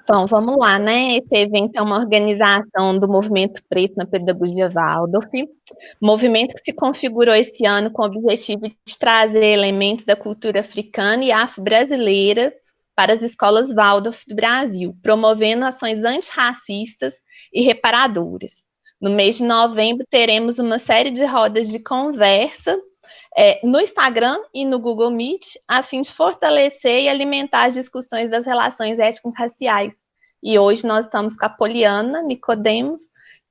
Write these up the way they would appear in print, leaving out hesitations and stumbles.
Então, vamos lá, né? Esse evento é uma organização do Movimento Preto na Pedagogia Waldorf, movimento que se configurou esse ano com o objetivo de trazer elementos da cultura africana e afro-brasileira para as escolas Waldorf do Brasil, promovendo ações antirracistas e reparadoras. No mês de novembro, teremos uma série de rodas de conversa no Instagram e no Google Meet, a fim de fortalecer e alimentar as discussões das relações étnico-raciais. E hoje nós estamos com a Poliana Nicodemos,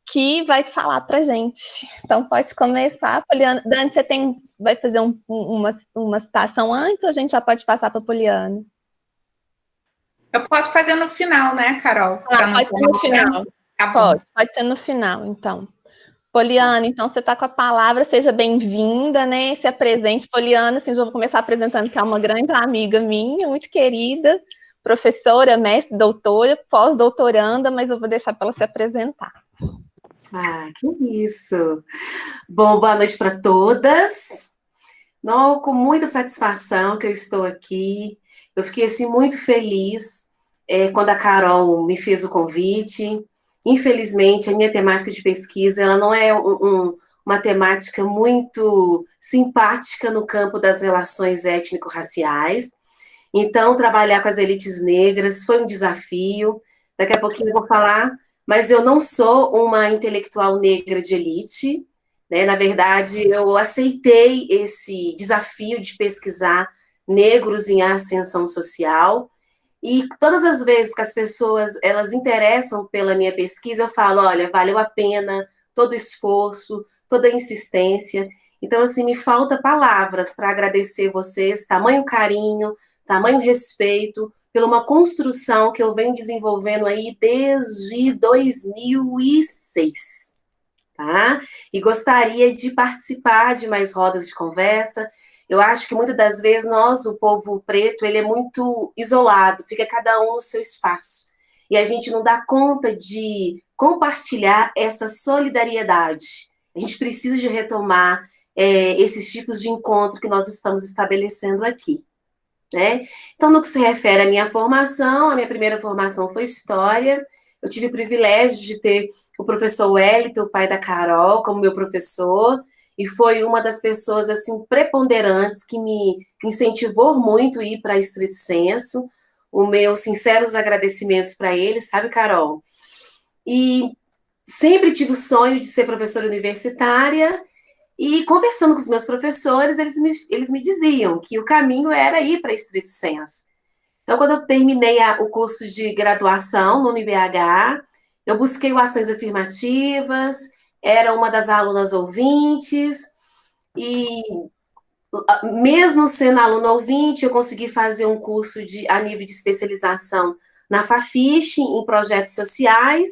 que vai falar para a gente. Então, pode começar, Poliana. Dani, você vai fazer uma citação antes ou a gente já pode passar para a Poliana? Eu posso fazer no final, né, Carol? Pode ser no final. Tá pode ser no final, então. Poliana, então você está com a palavra, seja bem-vinda, né? Se apresente, Poliana, assim, já vou começar apresentando que é uma grande amiga minha, muito querida, professora, mestre, doutora, pós-doutoranda, mas eu vou deixar para ela se apresentar. Ah, que isso! Bom, boa noite para todas. Não, com muita satisfação que eu estou aqui. Eu fiquei assim muito feliz quando a Carol me fez o convite. Infelizmente, a minha temática de pesquisa ela não é uma temática muito simpática no campo das relações étnico-raciais. Então, trabalhar com as elites negras foi um desafio. Daqui a pouquinho eu vou falar, mas eu não sou uma intelectual negra de elite, né? Na verdade, eu aceitei esse desafio de pesquisar negros em ascensão social. E todas as vezes que as pessoas elas interessam pela minha pesquisa, eu falo, olha, valeu a pena todo o esforço, toda a insistência. Então, assim, me falta palavras para agradecer vocês, tamanho carinho, tamanho respeito, pela uma construção que eu venho desenvolvendo aí desde 2006, tá? E gostaria de participar de mais rodas de conversa. Eu acho que muitas das vezes nós, o povo preto, ele é muito isolado, fica cada um no seu espaço. E a gente não dá conta de compartilhar essa solidariedade. A gente precisa de retomar esses tipos de encontro que nós estamos estabelecendo aqui, né? Então, no que se refere à minha formação, a minha primeira formação foi História. Eu tive o privilégio de ter o professor Wellington, o pai da Carol, como meu professor, e foi uma das pessoas, assim, preponderantes que me incentivou muito a ir para Estrito Senso. Os meus sinceros agradecimentos para ele, sabe, Carol? E sempre tive o sonho de ser professora universitária, e conversando com os meus professores, eles me diziam que o caminho era ir para Estrito Senso. Então, quando eu terminei o curso de graduação no UniBH, eu busquei o Ações Afirmativas, era uma das alunas ouvintes, e mesmo sendo aluna ouvinte, eu consegui fazer um curso a nível de especialização na Fafiche, em projetos sociais.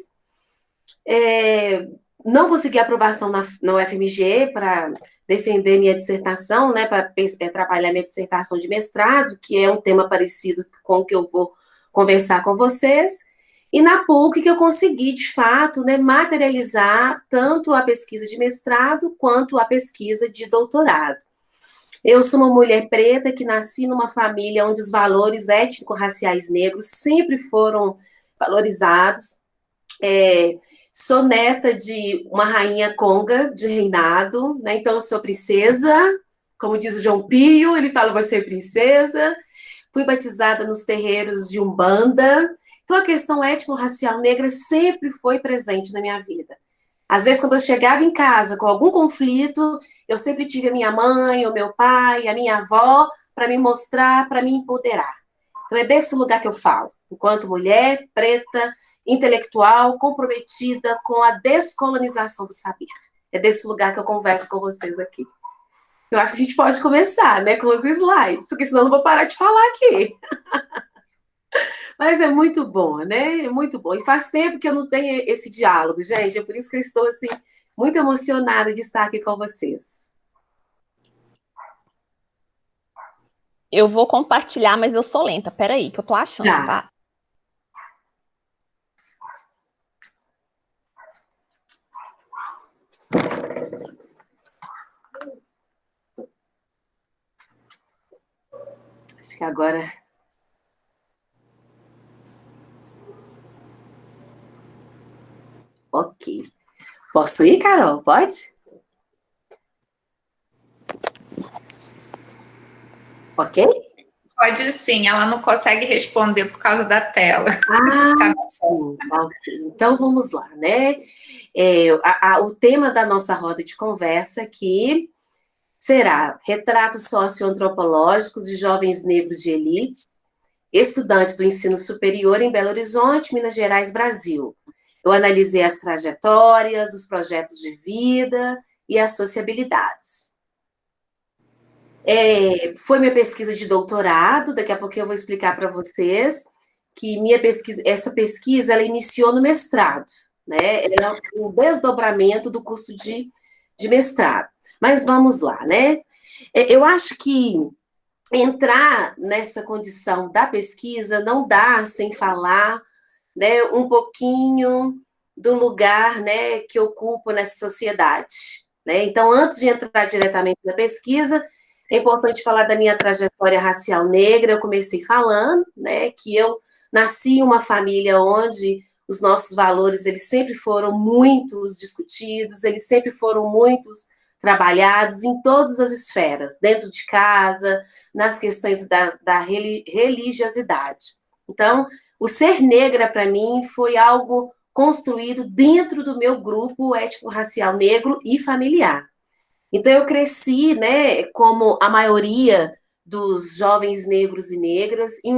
Não consegui aprovação na UFMG para defender minha dissertação, né, para trabalhar minha dissertação de mestrado, que é um tema parecido com o que eu vou conversar com vocês, e na PUC que eu consegui, de fato, né, materializar tanto a pesquisa de mestrado quanto a pesquisa de doutorado. Eu sou uma mulher preta que nasci numa família onde os valores étnico-raciais negros sempre foram valorizados. Sou neta de uma rainha conga de reinado, né? Então eu sou princesa, como diz o João Pio, ele fala você é princesa. Fui batizada nos terreiros de Umbanda. Então a questão étnico-racial negra sempre foi presente na minha vida. Às vezes, quando eu chegava em casa com algum conflito, eu sempre tive a minha mãe, o meu pai, a minha avó, para me mostrar, para me empoderar. Então é desse lugar que eu falo, enquanto mulher preta, intelectual, comprometida com a descolonização do saber. É desse lugar que eu converso com vocês aqui. Eu acho que a gente pode começar, né, com os slides, porque senão eu não vou parar de falar aqui. Mas é muito bom, né? É muito bom. E faz tempo que eu não tenho esse diálogo, gente. É por isso que eu estou, assim, muito emocionada de estar aqui com vocês. Eu vou compartilhar, mas eu sou lenta. Peraí, que eu tô achando, tá? Acho que agora... Ok. Posso ir, Carol? Pode? Ok? Pode sim, ela não consegue responder por causa da tela. Ah, sim. Ok. Então, vamos lá, né? O tema da nossa roda de conversa aqui será retratos socioantropológicos de jovens negros de elite, estudantes do ensino superior em Belo Horizonte, Minas Gerais, Brasil. Eu analisei as trajetórias, os projetos de vida e as sociabilidades. Foi minha pesquisa de doutorado, daqui a pouco eu vou explicar para vocês que essa pesquisa, ela iniciou no mestrado, né? Era um desdobramento do curso de mestrado. Mas vamos lá, né? Eu acho que entrar nessa condição da pesquisa não dá sem falar, né, um pouquinho do lugar, né, que ocupo nessa sociedade, né? Então, antes de entrar diretamente na pesquisa, é importante falar da minha trajetória racial negra. Eu comecei falando, né, que eu nasci em uma família onde os nossos valores, eles sempre foram muito discutidos, eles sempre foram muito trabalhados em todas as esferas, dentro de casa, nas questões da religiosidade. Então, o ser negra, para mim, foi algo construído dentro do meu grupo étnico-racial negro e familiar. Então, eu cresci, né, como a maioria dos jovens negros e negras, em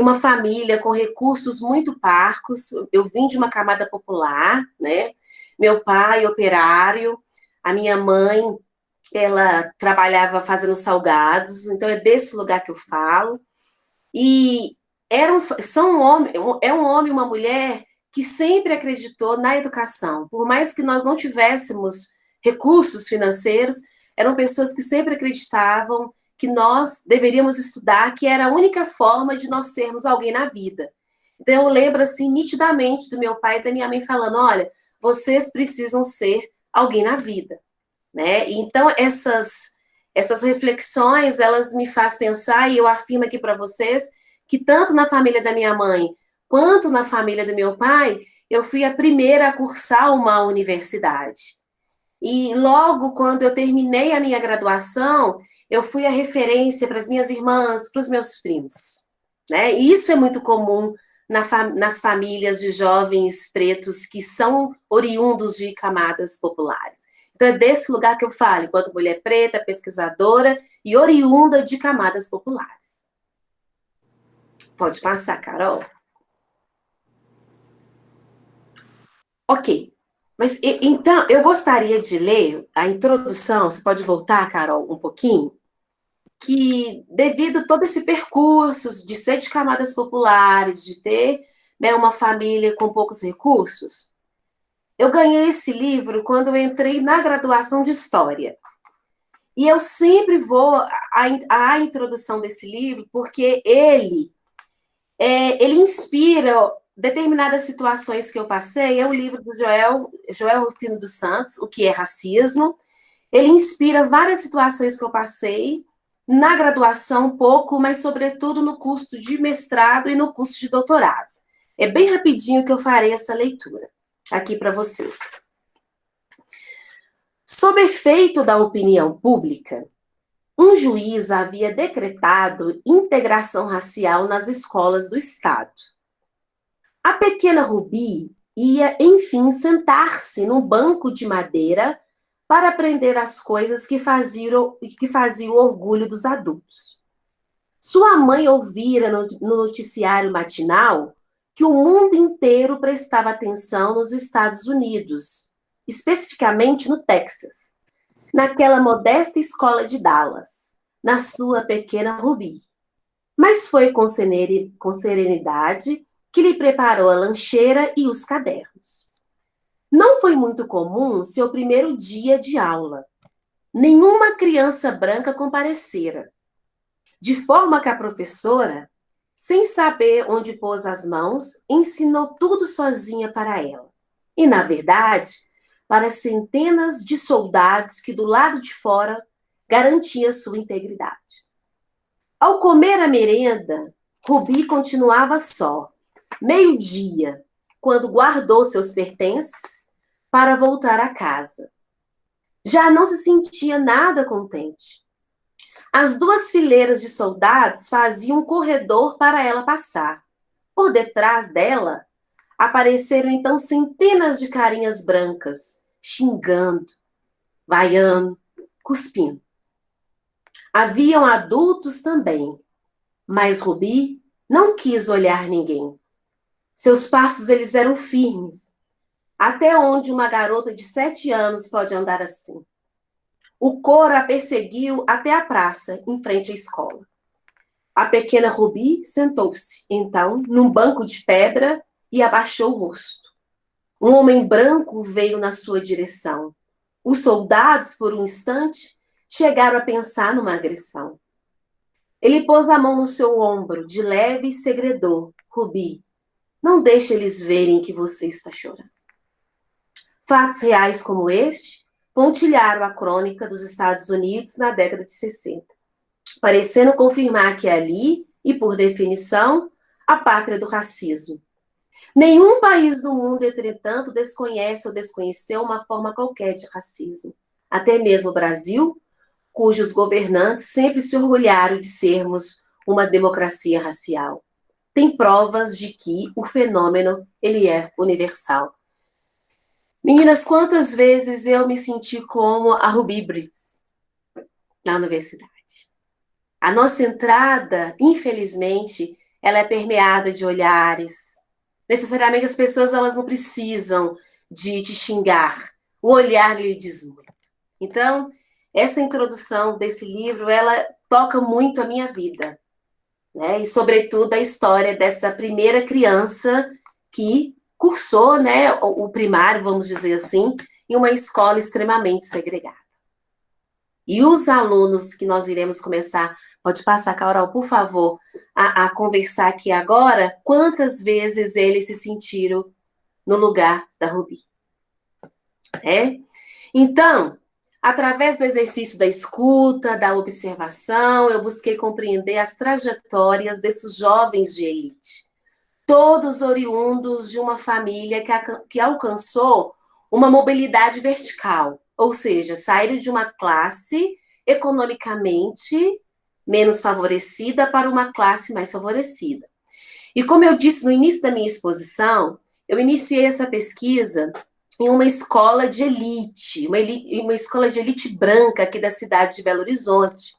uma família com recursos muito parcos. Eu vim de uma camada popular, né? Meu pai, operário, a minha mãe, ela trabalhava fazendo salgados, então é desse lugar que eu falo. E é um homem e uma mulher que sempre acreditou na educação. Por mais que nós não tivéssemos recursos financeiros, eram pessoas que sempre acreditavam que nós deveríamos estudar, que era a única forma de nós sermos alguém na vida. Então, eu lembro, assim, nitidamente do meu pai e da minha mãe falando, olha, vocês precisam ser alguém na vida, né? Então, essas reflexões, elas me fazem pensar, e eu afirmo aqui para vocês, que tanto na família da minha mãe, quanto na família do meu pai, eu fui a primeira a cursar uma universidade. E logo quando eu terminei a minha graduação, eu fui a referência para as minhas irmãs, para os meus primos, né? E isso é muito comum nas famílias de jovens pretos que são oriundos de camadas populares. Então é desse lugar que eu falo, enquanto mulher preta, pesquisadora e oriunda de camadas populares. Pode passar, Carol. Ok. Mas então, eu gostaria de ler a introdução, você pode voltar, Carol, um pouquinho? Que devido a todo esse percurso de ser de camadas populares, de ter, né, uma família com poucos recursos, eu ganhei esse livro quando eu entrei na graduação de História. E eu sempre vou à introdução desse livro, porque ele inspira determinadas situações que eu passei. É o livro do Joel Rufino dos Santos, O que é Racismo. Ele inspira várias situações que eu passei na graduação um pouco, mas sobretudo no curso de mestrado e no curso de doutorado. É bem rapidinho que eu farei essa leitura aqui para vocês. Sob efeito da opinião pública, um juiz havia decretado integração racial nas escolas do Estado. A pequena Rubi ia, enfim, sentar-se no banco de madeira para aprender as coisas que faziam o orgulho dos adultos. Sua mãe ouvira no noticiário matinal que o mundo inteiro prestava atenção nos Estados Unidos, especificamente no Texas, naquela modesta escola de Dallas, na sua pequena Rubi. Mas foi com serenidade que lhe preparou a lancheira e os cadernos. Não foi muito comum seu primeiro dia de aula. Nenhuma criança branca comparecera, de forma que a professora, sem saber onde pôs as mãos, ensinou tudo sozinha para ela. E, na verdade, para centenas de soldados que do lado de fora garantiam sua integridade. Ao comer a merenda, Rubi continuava só. Meio-dia, quando guardou seus pertences para voltar a casa. Já não se sentia nada contente. As duas fileiras de soldados faziam um corredor para ela passar. Por detrás dela, apareceram então centenas de carinhas brancas, xingando, vaiando, cuspindo. Haviam adultos também, mas Rubi não quis olhar ninguém. Seus passos eles eram firmes. Até onde uma garota de 7 anos pode andar assim? O coro a perseguiu até a praça, em frente à escola. A pequena Rubi sentou-se, então, num banco de pedra e abaixou o rosto. Um homem branco veio na sua direção. Os soldados, por um instante, chegaram a pensar numa agressão. Ele pôs a mão no seu ombro, de leve, e segredou: Rubi, não deixe eles verem que você está chorando. Fatos reais como este pontilharam a crônica dos Estados Unidos na década de 60, parecendo confirmar que ali, e por definição, a pátria do racismo. Nenhum país do mundo, entretanto, desconhece ou desconheceu uma forma qualquer de racismo. Até mesmo o Brasil, cujos governantes sempre se orgulharam de sermos uma democracia racial. Tem provas de que o fenômeno ele é universal. Meninas, quantas vezes eu me senti como a Ruby Brits na universidade? A nossa entrada, infelizmente, ela é permeada de olhares. Necessariamente as pessoas elas não precisam de te xingar. O olhar lhe diz muito. Então, essa introdução desse livro, ela toca muito a minha vida, né? E, sobretudo, a história dessa primeira criança que cursou, né, o primário, vamos dizer assim, em uma escola extremamente segregada. E os alunos que nós iremos começar, pode passar, Carol, por favor, a conversar aqui agora, quantas vezes eles se sentiram no lugar da Rubi. Então, através do exercício da escuta, da observação, eu busquei compreender as trajetórias desses jovens de elite, todos oriundos de uma família que alcançou uma mobilidade vertical, ou seja, saíram de uma classe economicamente menos favorecida para uma classe mais favorecida. E como eu disse no início da minha exposição, eu iniciei essa pesquisa em uma escola de elite, uma escola de elite branca aqui da cidade de Belo Horizonte.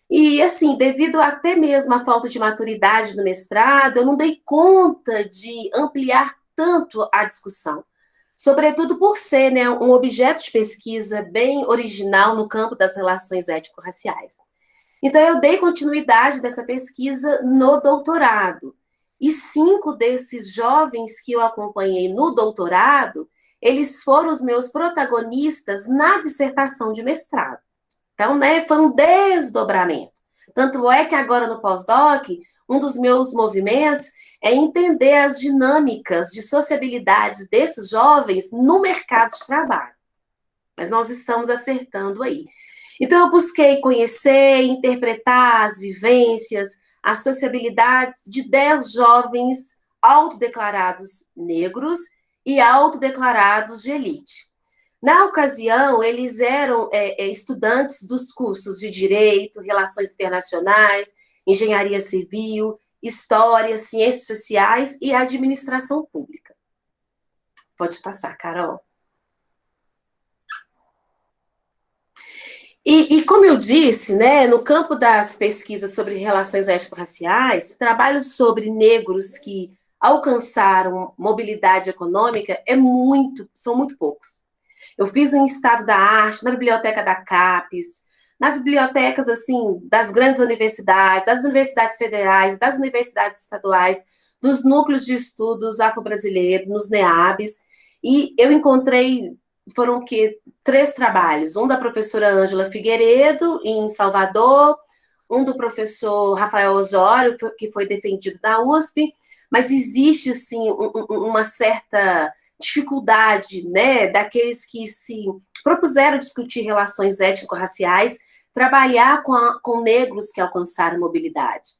E, assim, devido até mesmo à falta de maturidade do mestrado, eu não dei conta de ampliar tanto a discussão. Sobretudo por ser, né, um objeto de pesquisa bem original no campo das relações étnico-raciais. Então, eu dei continuidade dessa pesquisa no doutorado. E 5 desses jovens que eu acompanhei no doutorado, eles foram os meus protagonistas na dissertação de mestrado. Então, né, foi um desdobramento. Tanto é que agora no pós-doc, um dos meus movimentos é entender as dinâmicas de sociabilidades desses jovens no mercado de trabalho. Mas nós estamos acertando aí. Então, eu busquei conhecer, interpretar as vivências, as sociabilidades de 10 jovens autodeclarados negros e autodeclarados de elite. Na ocasião, eles eram estudantes dos cursos de Direito, Relações Internacionais, Engenharia Civil, História, Ciências Sociais e Administração Pública. Pode passar, Carol. E como eu disse, né, no campo das pesquisas sobre relações étnico-raciais, trabalhos sobre negros que alcançaram mobilidade econômica são muito poucos. Eu fiz um estado da arte na biblioteca da CAPES, nas bibliotecas, assim, das grandes universidades, das universidades federais, das universidades estaduais, dos núcleos de estudos afro-brasileiros, nos NEABs, e eu encontrei, foram 3 trabalhos, um da professora Ângela Figueiredo, em Salvador, um do professor Rafael Osório, que foi defendido na USP, mas existe, assim, uma certa dificuldade, né, daqueles que se propuseram discutir relações étnico-raciais, trabalhar com negros que alcançaram mobilidade.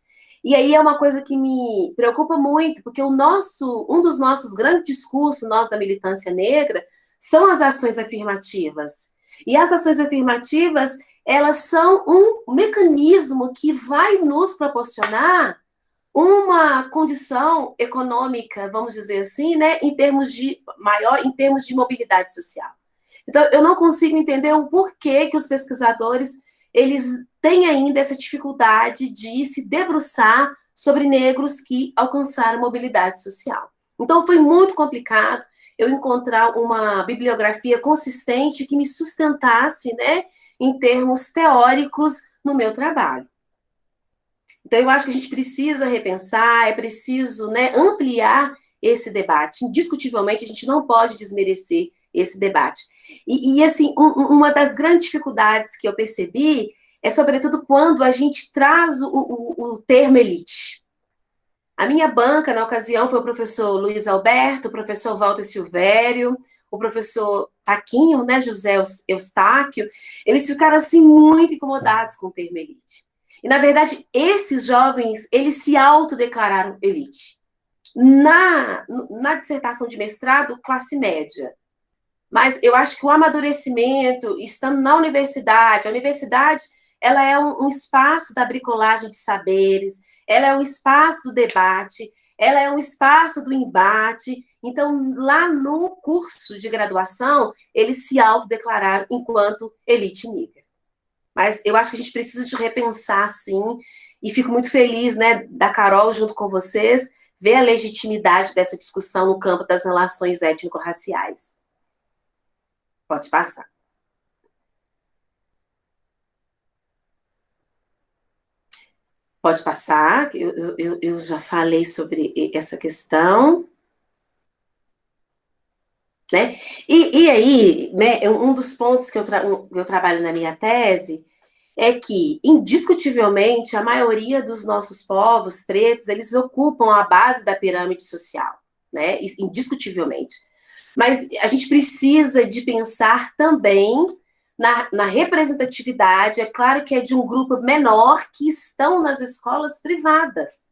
E aí é uma coisa que me preocupa muito, porque um dos nossos grandes discursos, nós da militância negra, são as ações afirmativas. E as ações afirmativas, elas são um mecanismo que vai nos proporcionar uma condição econômica, vamos dizer assim, né, em termos de mobilidade social. Então, eu não consigo entender o porquê que os pesquisadores, eles têm ainda essa dificuldade de se debruçar sobre negros que alcançaram mobilidade social. Então, foi muito complicado eu encontrar uma bibliografia consistente que me sustentasse, né, em termos teóricos no meu trabalho. Então, eu acho que a gente precisa repensar, é preciso, né, ampliar esse debate. Indiscutivelmente, a gente não pode desmerecer esse debate. Assim, uma das grandes dificuldades que eu percebi é, sobretudo, quando a gente traz o termo elite. A minha banca, na ocasião, foi o professor Luiz Alberto, o professor Walter Silvério, o professor Taquinho, né, José Eustáquio. Eles ficaram, assim, muito incomodados com o termo elite. E, na verdade, esses jovens, eles se autodeclararam elite. Na dissertação de mestrado, classe média. Mas eu acho que o amadurecimento, estando na universidade, a universidade, ela é um espaço da bricolagem de saberes, ela é um espaço do debate, ela é um espaço do embate. Então, lá no curso de graduação, eles se autodeclararam enquanto elite negra. Mas eu acho que a gente precisa de repensar, sim, e fico muito feliz, né, da Carol, junto com vocês, ver a legitimidade dessa discussão no campo das relações étnico-raciais. Pode passar. Pode passar, eu já falei sobre essa questão. Né? E aí, né, um dos pontos que eu trabalho na minha tese é que, indiscutivelmente, a maioria dos nossos povos pretos, eles ocupam a base da pirâmide social, né? Indiscutivelmente. Mas a gente precisa de pensar também na representatividade, é claro que é de um grupo menor que estão nas escolas privadas.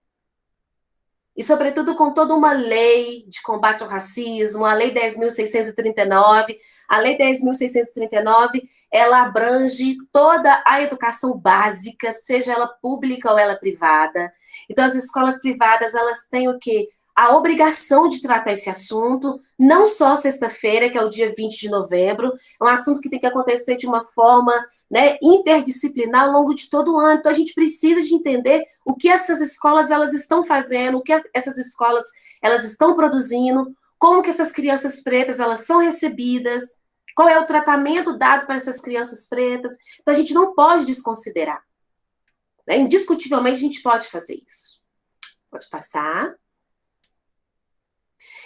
E, sobretudo, com toda uma lei de combate ao racismo, a Lei 10.639. A Lei 10.639, ela abrange toda a educação básica, seja ela pública ou ela privada. Então, as escolas privadas, elas têm o quê? A obrigação de tratar esse assunto, não só sexta-feira, que é o dia 20 de novembro, é um assunto que tem que acontecer de uma forma, né, interdisciplinar ao longo de todo o ano. Então, a gente precisa de entender o que essas escolas elas estão fazendo, o que essas escolas elas estão produzindo, como que essas crianças pretas elas são recebidas, qual é o tratamento dado para essas crianças pretas. Então, a gente não pode desconsiderar. Né? Indiscutivelmente, a gente pode fazer isso. Pode passar.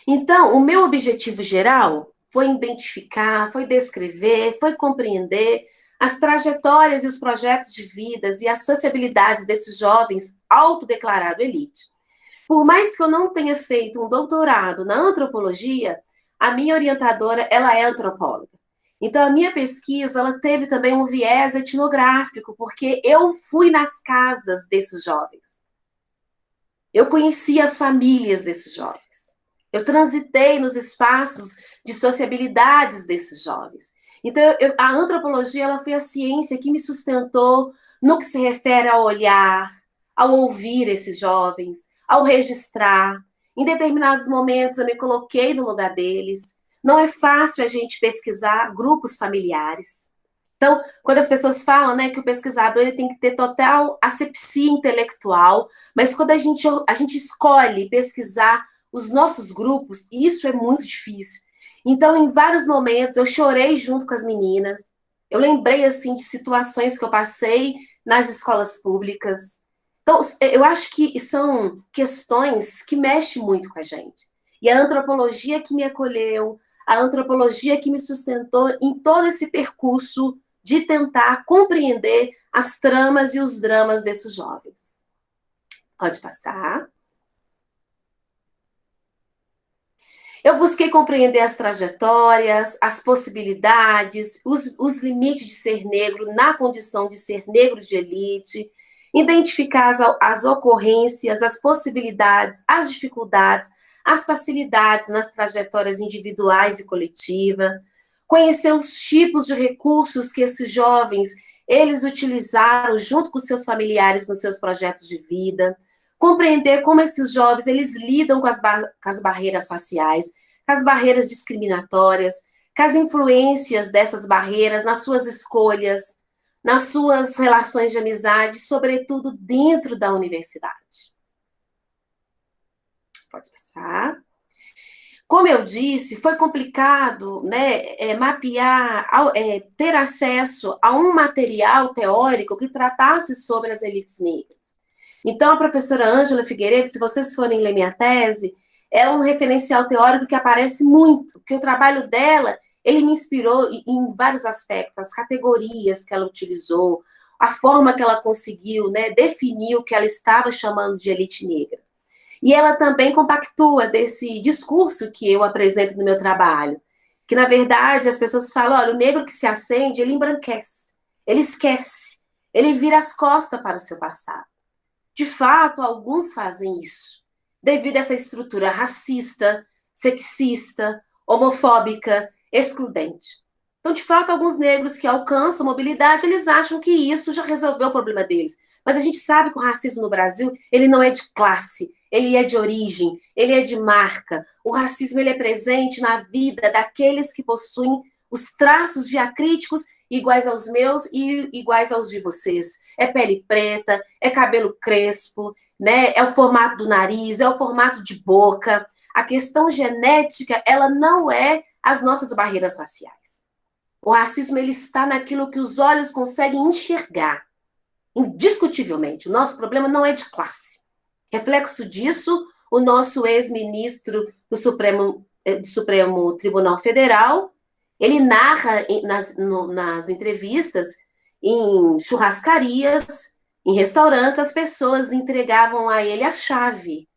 Então, o meu objetivo geral foi identificar, foi descrever, foi compreender as trajetórias e os projetos de vidas e as sociabilidades desses jovens autodeclarados elite. Por mais que eu não tenha feito um doutorado na antropologia, a minha orientadora, ela é antropóloga. Então, a minha pesquisa, ela teve também um viés etnográfico, porque eu fui nas casas desses jovens. Eu conheci as famílias desses jovens. Eu transitei nos espaços de sociabilidades desses jovens. Então, a antropologia ela foi a ciência que me sustentou no que se refere ao olhar, ao ouvir esses jovens, ao registrar. Em determinados momentos, eu me coloquei no lugar deles. Não é fácil a gente pesquisar grupos familiares. Então, quando as pessoas falam, né, que o pesquisador ele tem que ter total asepsia intelectual, mas quando a gente escolhe pesquisar os nossos grupos, isso é muito difícil. Então, em vários momentos, eu chorei junto com as meninas. Eu lembrei, assim, de situações que eu passei nas escolas públicas. Então, eu acho que são questões que mexem muito com a gente. E a antropologia que me acolheu, a antropologia que me sustentou em todo esse percurso de tentar compreender as tramas e os dramas desses jovens. Pode passar. Eu busquei compreender as trajetórias, as possibilidades, os limites de ser negro na condição de ser negro de elite. identificar as ocorrências, as possibilidades, as dificuldades, as facilidades nas trajetórias individuais e coletivas, conhecer os tipos de recursos que esses jovens, eles utilizaram junto com seus familiares nos seus projetos de vida, compreender como esses jovens, eles lidam com as barreiras raciais, com as barreiras discriminatórias, com as influências dessas barreiras nas suas escolhas, nas suas relações de amizade, sobretudo dentro da universidade. Pode passar. Como eu disse, foi complicado, né, mapear, ter acesso a um material teórico que tratasse sobre as elites negras. Então, a professora Ângela Figueiredo, se vocês forem ler minha tese, é um referencial teórico que aparece muito, porque o trabalho dela, ele me inspirou em vários aspectos, as categorias que ela utilizou, a forma que ela conseguiu, né, definir o que ela estava chamando de elite negra. E ela também compactua desse discurso que eu apresento no meu trabalho, que, na verdade, as pessoas falam, olha, o negro que se acende, ele embranquece, ele esquece, ele vira as costas para o seu passado. De fato, alguns fazem isso, devido a essa estrutura racista, sexista, homofóbica, excludente. Então, de fato, alguns negros que alcançam mobilidade, eles acham que isso já resolveu o problema deles. Mas a gente sabe que o racismo no Brasil, ele não é de classe, ele é de origem, ele é de marca. O racismo, ele é presente na vida daqueles que possuem os traços diacríticos iguais aos meus e iguais aos de vocês. É pele preta, é cabelo crespo, né? É o formato do nariz, é o formato de boca. A questão genética, ela não é as nossas barreiras raciais. O racismo, ele está naquilo que os olhos conseguem enxergar. Indiscutivelmente, o nosso problema não é de classe. Reflexo disso, o nosso ex-ministro do Supremo Tribunal Federal, ele narra nas entrevistas, em churrascarias, em restaurantes, as pessoas entregavam a ele a chave.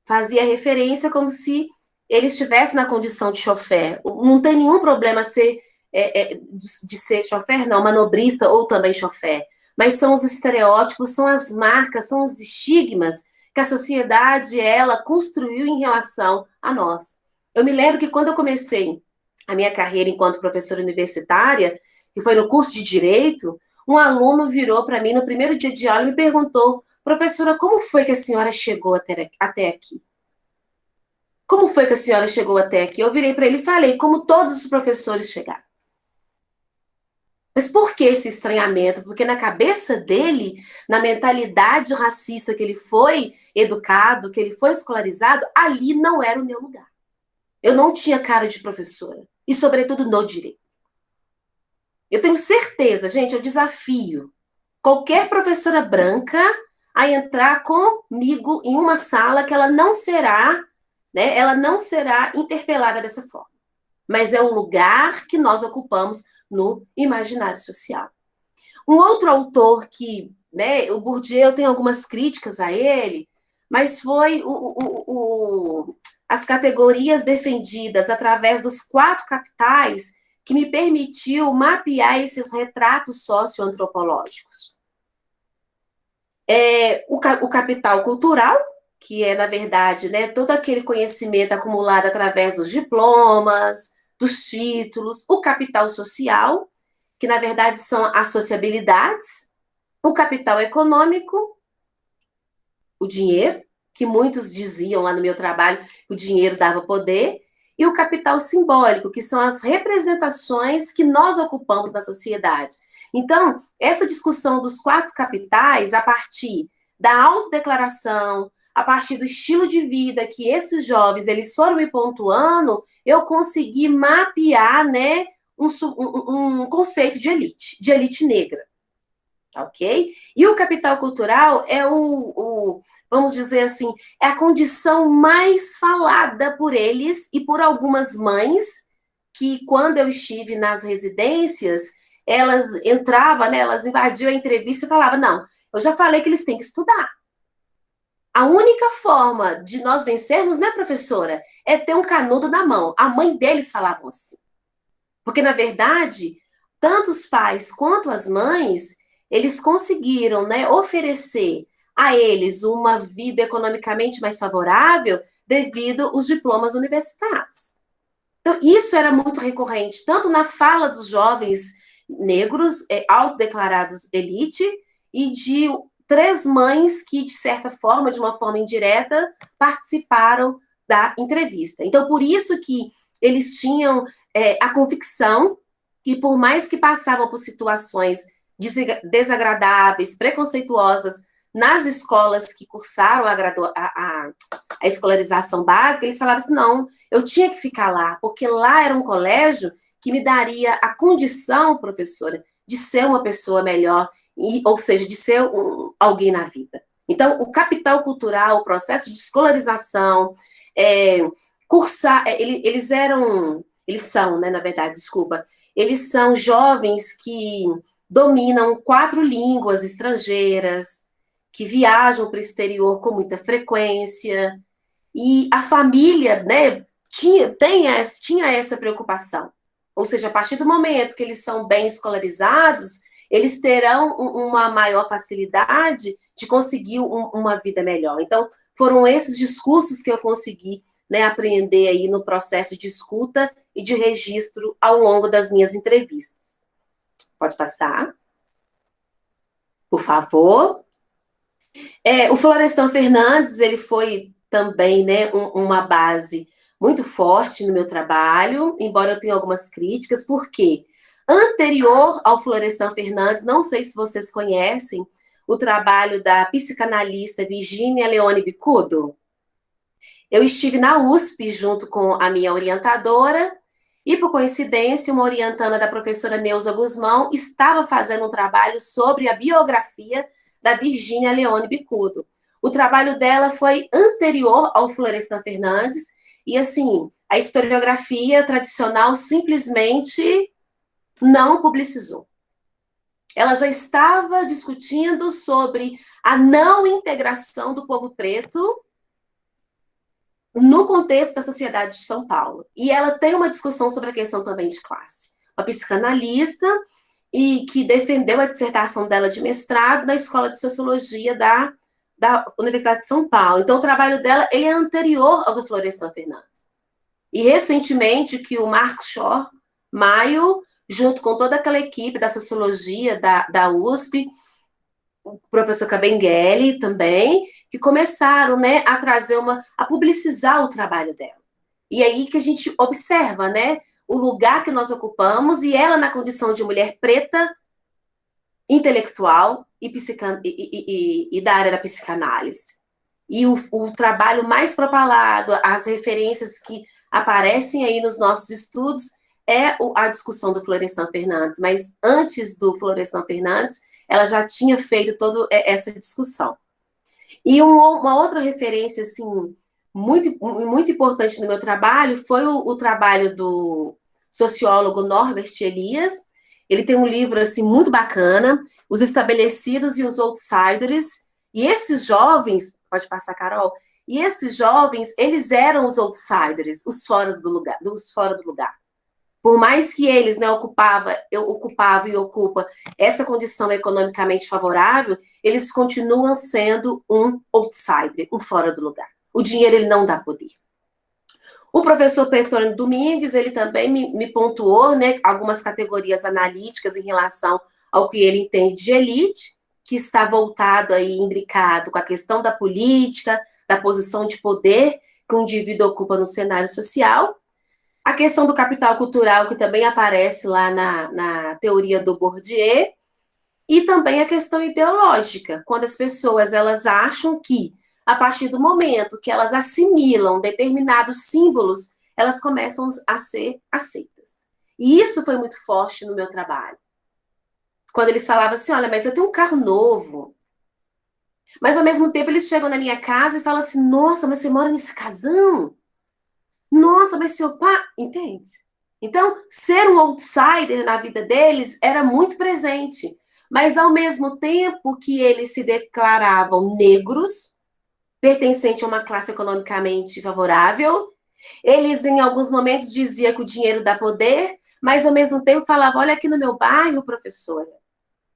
Fazia referência como se ele estivesse na condição de chofer. Não tem nenhum problema de ser chofer, não, manobrista ou também chofer. Mas são os estereótipos, são as marcas, são os estigmas que a sociedade, ela construiu em relação a nós. Eu me lembro que quando eu comecei a minha carreira enquanto professora universitária, que foi no curso de Direito, um aluno virou para mim no primeiro dia de aula e me perguntou, professora, como foi que a senhora chegou até aqui? Como foi que a senhora chegou até aqui? Eu virei para ele e falei, como todos os professores chegaram. Mas por que esse estranhamento? Porque na cabeça dele, na mentalidade racista que ele foi educado, que ele foi escolarizado, ali não era o meu lugar. Eu não tinha cara de professora. E, sobretudo, no direito. Eu tenho certeza, gente, eu desafio qualquer professora branca a entrar comigo em uma sala que ela não será, né, ela não será interpelada dessa forma. Mas é um lugar que nós ocupamos no imaginário social. Um outro autor que, né, o Bourdieu, tem algumas críticas a ele, mas foi as categorias defendidas através dos 4 capitais que me permitiu mapear esses retratos socioantropológicos. O capital cultural, que é, na verdade, né, todo aquele conhecimento acumulado através dos diplomas, dos títulos, o capital social, que, na verdade, são as sociabilidades, o capital econômico, o dinheiro, que muitos diziam lá no meu trabalho que o dinheiro dava poder, e o capital simbólico, que são as representações que nós ocupamos na sociedade. Então, essa discussão dos 4 capitais, a partir da autodeclaração, a partir do estilo de vida que esses jovens eles foram me pontuando, eu consegui mapear, né, um conceito de elite negra. Ok? E o capital cultural é vamos dizer assim, é a condição mais falada por eles e por algumas mães que, quando eu estive nas residências, elas entravam, né, elas invadiam a entrevista e falavam, não, eu já falei que eles têm que estudar. A única forma de nós vencermos, né, professora, é ter um canudo na mão. A mãe deles falavam assim. Porque, na verdade, tanto os pais quanto as mães, eles conseguiram, né, oferecer a eles uma vida economicamente mais favorável devido aos diplomas universitários. Então, isso era muito recorrente, tanto na fala dos jovens negros, autodeclarados elite, e de 3 mães que, de certa forma, de uma forma indireta, participaram da entrevista. Então, por isso que eles tinham a convicção que, por mais que passavam por situações desagradáveis, preconceituosas, nas escolas que cursaram a escolarização básica, eles falavam assim, não, eu tinha que ficar lá, porque lá era um colégio que me daria a condição, professora, de ser uma pessoa melhor, ou seja, de ser alguém na vida. Então, o capital cultural, o processo de escolarização, cursar, eles são, né, na verdade, desculpa, eles são jovens que dominam 4 línguas estrangeiras, que viajam para o exterior com muita frequência, e a família, né, tinha essa preocupação. Ou seja, a partir do momento que eles são bem escolarizados, eles terão uma maior facilidade de conseguir uma vida melhor. Então, foram esses discursos que eu consegui, né, aprender aí no processo de escuta e de registro ao longo das minhas entrevistas. Pode passar? Por favor. O Florestan Fernandes, ele foi também, né, uma base muito forte no meu trabalho, embora eu tenha algumas críticas, porque anterior ao Florestan Fernandes, não sei se vocês conhecem, o trabalho da psicanalista Virginia Leone Bicudo. Eu estive na USP junto com a minha orientadora, e por coincidência, uma orientanda da professora Neuza Guzmão estava fazendo um trabalho sobre a biografia da Virginia Leone Bicudo. O trabalho dela foi anterior ao Florestan Fernandes, e assim, a historiografia tradicional simplesmente não publicizou. Ela já estava discutindo sobre a não integração do povo preto no contexto da sociedade de São Paulo. E ela tem uma discussão sobre a questão também de classe. Uma psicanalista e que defendeu a dissertação dela de mestrado na Escola de Sociologia da Universidade de São Paulo. Então, o trabalho dela ele é anterior ao do Florestan Fernandes. E, recentemente, que o Marcos Shor Maio, junto com toda aquela equipe da Sociologia da USP, o professor Kabengele também, que começaram, né, a trazer a publicizar o trabalho dela. E aí que a gente observa, né, o lugar que nós ocupamos, e ela na condição de mulher preta, intelectual e da área da psicanálise. E o trabalho mais propalado, as referências que aparecem aí nos nossos estudos, é a discussão do Florestan Fernandes, mas antes do Florestan Fernandes, ela já tinha feito toda essa discussão. E uma outra referência, assim, muito, muito importante no meu trabalho foi o trabalho do sociólogo Norbert Elias. Ele tem um livro, assim, muito bacana, Os Estabelecidos e os Outsiders, e esses jovens, pode passar, Carol, e esses jovens, eles eram os outsiders, os fora do lugar. Por mais que eles, né, ocupavam e ocupam essa condição economicamente favorável, eles continuam sendo um outsider, um fora do lugar. O dinheiro, ele não dá poder. O professor Petrônio Domingues, ele também me pontuou, né, algumas categorias analíticas em relação ao que ele entende de elite, que está voltado aí, imbricado com a questão da política, da posição de poder que o indivíduo ocupa no cenário social. A questão do capital cultural, que também aparece lá na teoria do Bourdieu, e também a questão ideológica, quando as pessoas elas acham que, a partir do momento que elas assimilam determinados símbolos, elas começam a ser aceitas. E isso foi muito forte no meu trabalho. Quando eles falavam assim, olha, mas eu tenho um carro novo. Mas, ao mesmo tempo, eles chegam na minha casa e falam assim, nossa, mas você mora nesse casão? Nossa, mas seu pai... Entende? Então, ser um outsider na vida deles era muito presente. Mas, ao mesmo tempo que eles se declaravam negros, pertencentes a uma classe economicamente favorável, eles, em alguns momentos, diziam que o dinheiro dá poder, mas, ao mesmo tempo, falavam, olha, aqui no meu bairro, professora,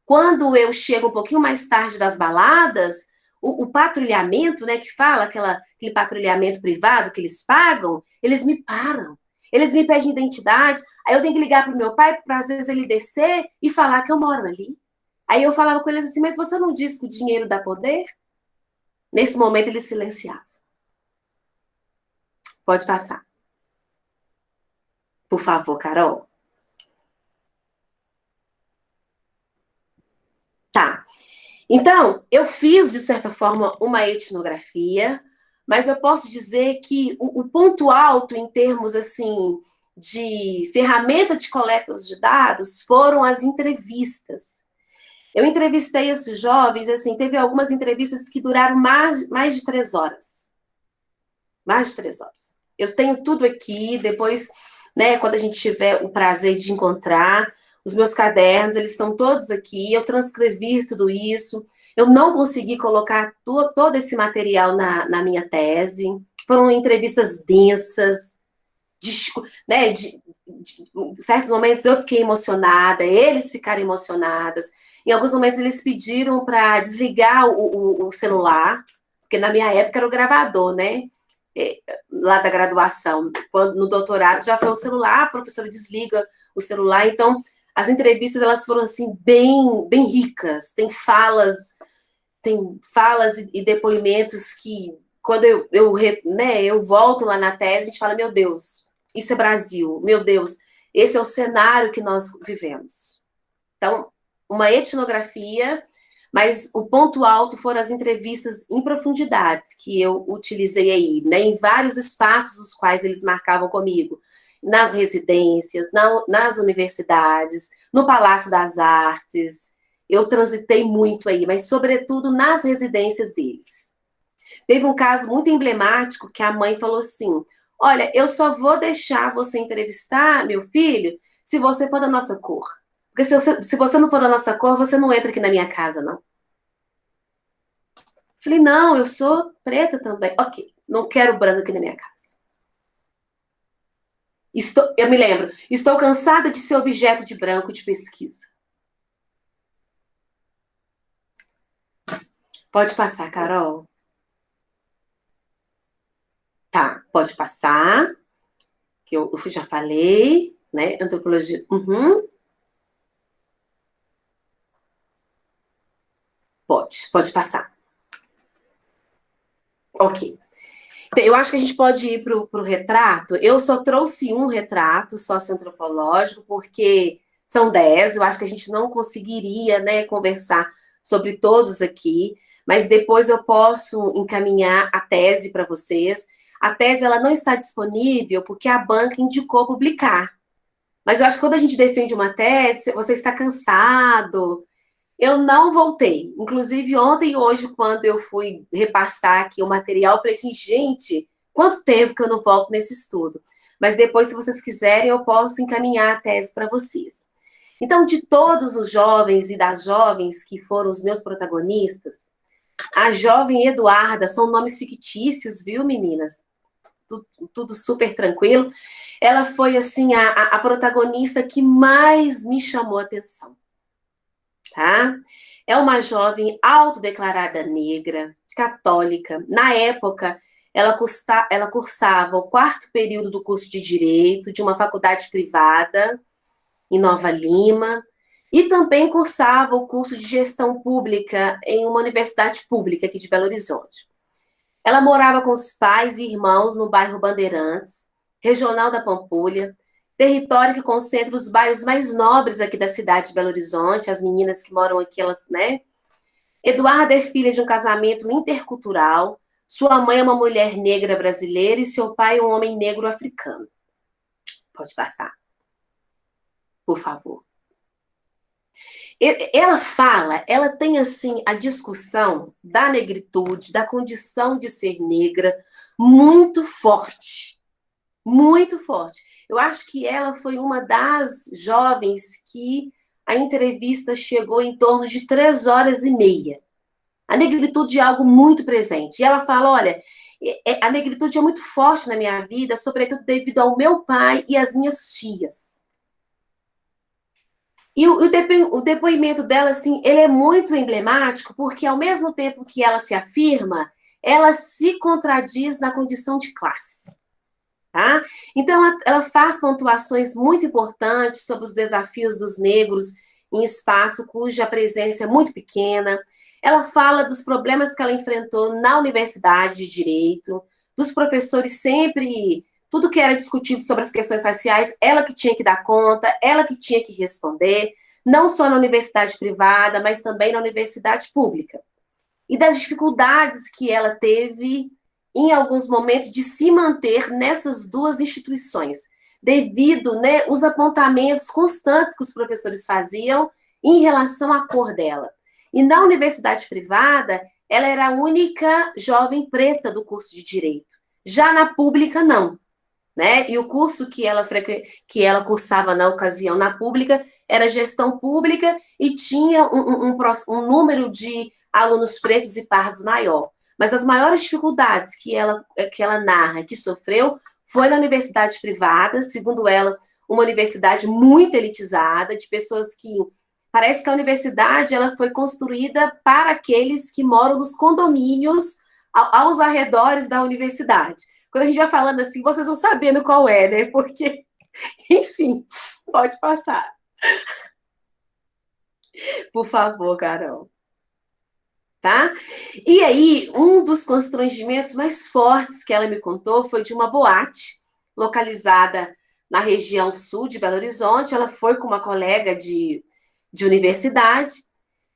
quando eu chego um pouquinho mais tarde das baladas, o patrulhamento, né, que fala, aquele patrulhamento privado que eles pagam, eles me param. Eles me pedem identidade, aí eu tenho que ligar pro meu pai para às vezes ele descer e falar que eu moro ali. Aí eu falava com eles assim, mas você não disse que o dinheiro dá poder? Nesse momento ele silenciava. Pode passar. Por favor, Carol. Tá. Então, eu fiz, de certa forma, uma etnografia, mas eu posso dizer que o ponto alto em termos, assim, de ferramenta de coletas de dados foram as entrevistas. Eu entrevistei esses jovens, assim, teve algumas entrevistas que duraram mais de 3 horas. Mais de 3 horas. Eu tenho tudo aqui, depois, né, quando a gente tiver o prazer de encontrar, os meus cadernos, eles estão todos aqui, eu transcrevi tudo isso, eu não consegui colocar todo esse material na minha tese, foram entrevistas densas, né, de certos momentos eu fiquei emocionada, eles ficaram emocionadas, em alguns momentos eles pediram para desligar o celular, porque na minha época era o gravador, né, lá da graduação, no doutorado já foi o celular, a professora desliga o celular, então as entrevistas elas foram assim bem ricas, tem falas e depoimentos que quando eu volto lá na tese, a gente fala, meu Deus, isso é Brasil, meu Deus, esse é o cenário que nós vivemos. Então, uma etnografia, mas o ponto alto foram as entrevistas em profundidades que eu utilizei aí, né, em vários espaços os quais eles marcavam comigo, nas residências, nas universidades, no Palácio das Artes, eu transitei muito aí, mas sobretudo nas residências deles. Teve um caso muito emblemático que a mãe falou assim, olha, eu só vou deixar você entrevistar meu filho se você for da nossa cor. Porque se você não for da nossa cor, você não entra aqui na minha casa, não. Falei, não, eu sou preta também. Ok, não quero branco aqui na minha casa. Eu me lembro, estou cansada de ser objeto de branco de pesquisa. Pode passar, Carol. Tá, pode passar. Que eu já falei, né? Antropologia. Uhum. Pode passar. Ok. Eu acho que a gente pode ir para o retrato. Eu só trouxe um retrato socioantropológico, porque são 10, eu acho que a gente não conseguiria, né, conversar sobre todos aqui, mas depois eu posso encaminhar a tese para vocês. A tese ela não está disponível porque a banca indicou publicar. Mas eu acho que quando a gente defende uma tese, você está cansado. Eu não voltei. Inclusive, ontem e hoje, quando eu fui repassar aqui o material, eu falei assim, gente, quanto tempo que eu não volto nesse estudo? Mas depois, se vocês quiserem, eu posso encaminhar a tese para vocês. Então, de todos os jovens e das jovens que foram os meus protagonistas, a jovem Eduarda, são nomes fictícios, viu, meninas? Tudo super tranquilo. Ela foi, assim, a protagonista que mais me chamou a atenção. Tá? É uma jovem autodeclarada negra, católica. Na época, ela cursava o 4º período do curso de Direito de uma faculdade privada em Nova Lima e também cursava o curso de Gestão Pública em uma universidade pública aqui de Belo Horizonte. Ela morava com os pais e irmãos no bairro Bandeirantes, regional da Pampulha, território que concentra os bairros mais nobres aqui da cidade de Belo Horizonte, as meninas que moram aqui, elas, né? Eduarda é filha de um casamento intercultural, sua mãe é uma mulher negra brasileira e seu pai é um homem negro africano. Pode passar. Por favor. Ela tem, assim, a discussão da negritude, da condição de ser negra, muito forte. Muito forte. Eu acho que ela foi uma das jovens que a entrevista chegou em torno de 3 horas e meia. A negritude é algo muito presente. E ela fala, olha, a negritude é muito forte na minha vida, sobretudo devido ao meu pai e às minhas tias. E o depoimento dela, assim, ele é muito emblemático, porque ao mesmo tempo que ela se afirma, ela se contradiz na condição de classe. Tá? Então, ela faz pontuações muito importantes sobre os desafios dos negros em espaço cuja presença é muito pequena. Ela fala dos problemas que ela enfrentou na Universidade de Direito, dos professores sempre, tudo que era discutido sobre as questões raciais, ela que tinha que dar conta, ela que tinha que responder, não só na universidade privada, mas também na universidade pública. E das dificuldades que ela teve em alguns momentos, de se manter nessas duas instituições, devido, né, os apontamentos constantes que os professores faziam em relação à cor dela. E na universidade privada, ela era a única jovem preta do curso de Direito. Já na pública, não. Né? E o curso que ela cursava na ocasião na pública era gestão pública e tinha um número de alunos pretos e pardos maior. Mas as maiores dificuldades que ela narra, que sofreu, foi na universidade privada, segundo ela, uma universidade muito elitizada, de pessoas que... Parece que a universidade ela foi construída para aqueles que moram nos condomínios aos arredores da universidade. Quando a gente vai falando assim, vocês vão sabendo qual é, né? Porque, enfim, pode passar. Por favor, Carol. Tá? E aí, um dos constrangimentos mais fortes que ela me contou foi de uma boate localizada na região sul de Belo Horizonte. Ela foi com uma colega de universidade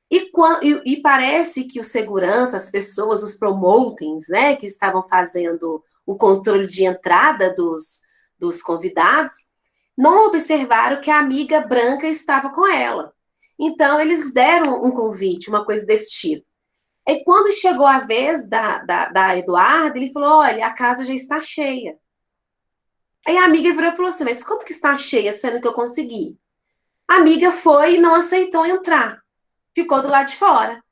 e parece que o segurança, as pessoas, os promoters, né, que estavam fazendo o controle de entrada dos convidados, não observaram que a amiga branca estava com ela. Então, eles deram um convite, uma coisa desse tipo. E quando chegou a vez da Eduarda, ele falou, olha, a casa já está cheia. Aí a amiga virou e falou assim, mas como que está cheia, sendo que eu consegui? A amiga foi e não aceitou entrar. Ficou do lado de fora.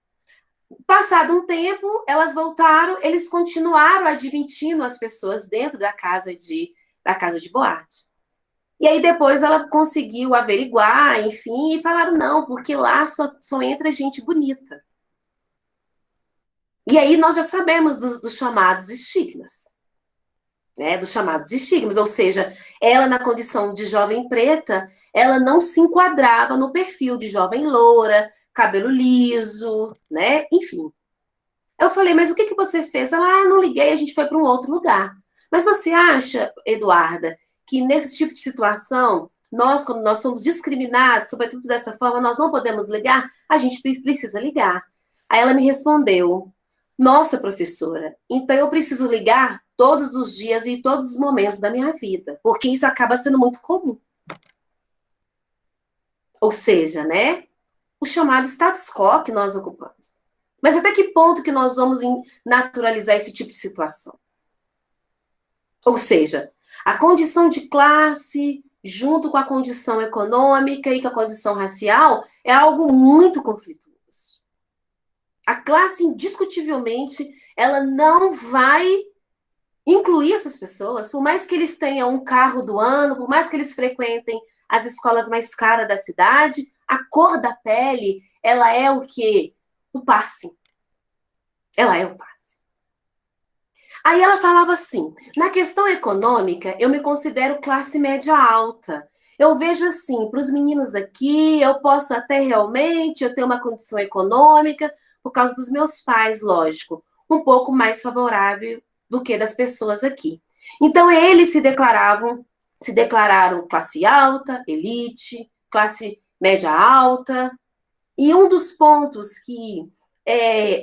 Passado um tempo, elas voltaram, eles continuaram admitindo as pessoas dentro da casa de boate. E aí depois ela conseguiu averiguar, enfim, e falaram, não, porque lá só entra gente bonita. E aí nós já sabemos dos chamados estigmas. Né, dos chamados estigmas, ou seja, ela na condição de jovem preta, ela não se enquadrava no perfil de jovem loura, cabelo liso, né, enfim. Eu falei, mas o que você fez? Ela, não liguei, a gente foi para um outro lugar. Mas você acha, Eduarda, que nesse tipo de situação, quando nós somos discriminados, sobretudo dessa forma, nós não podemos ligar? A gente precisa ligar. Aí ela me respondeu, nossa, professora, então eu preciso ligar todos os dias e todos os momentos da minha vida, porque isso acaba sendo muito comum. Ou seja, né, o chamado status quo que nós ocupamos. Mas até que ponto que nós vamos naturalizar esse tipo de situação? Ou seja, a condição de classe, junto com a condição econômica e com a condição racial, é algo muito conflituoso. A classe, indiscutivelmente, ela não vai incluir essas pessoas, por mais que eles tenham um carro do ano, por mais que eles frequentem as escolas mais caras da cidade, a cor da pele, ela é o quê? O passe. Ela é o passe. Aí ela falava assim, na questão econômica, eu me considero classe média alta. Eu vejo assim, para os meninos aqui, eu posso até realmente, eu tenho uma condição econômica, por causa dos meus pais, lógico, um pouco mais favorável do que das pessoas aqui. Então, eles se declararam classe alta, elite, classe média alta, e um dos pontos que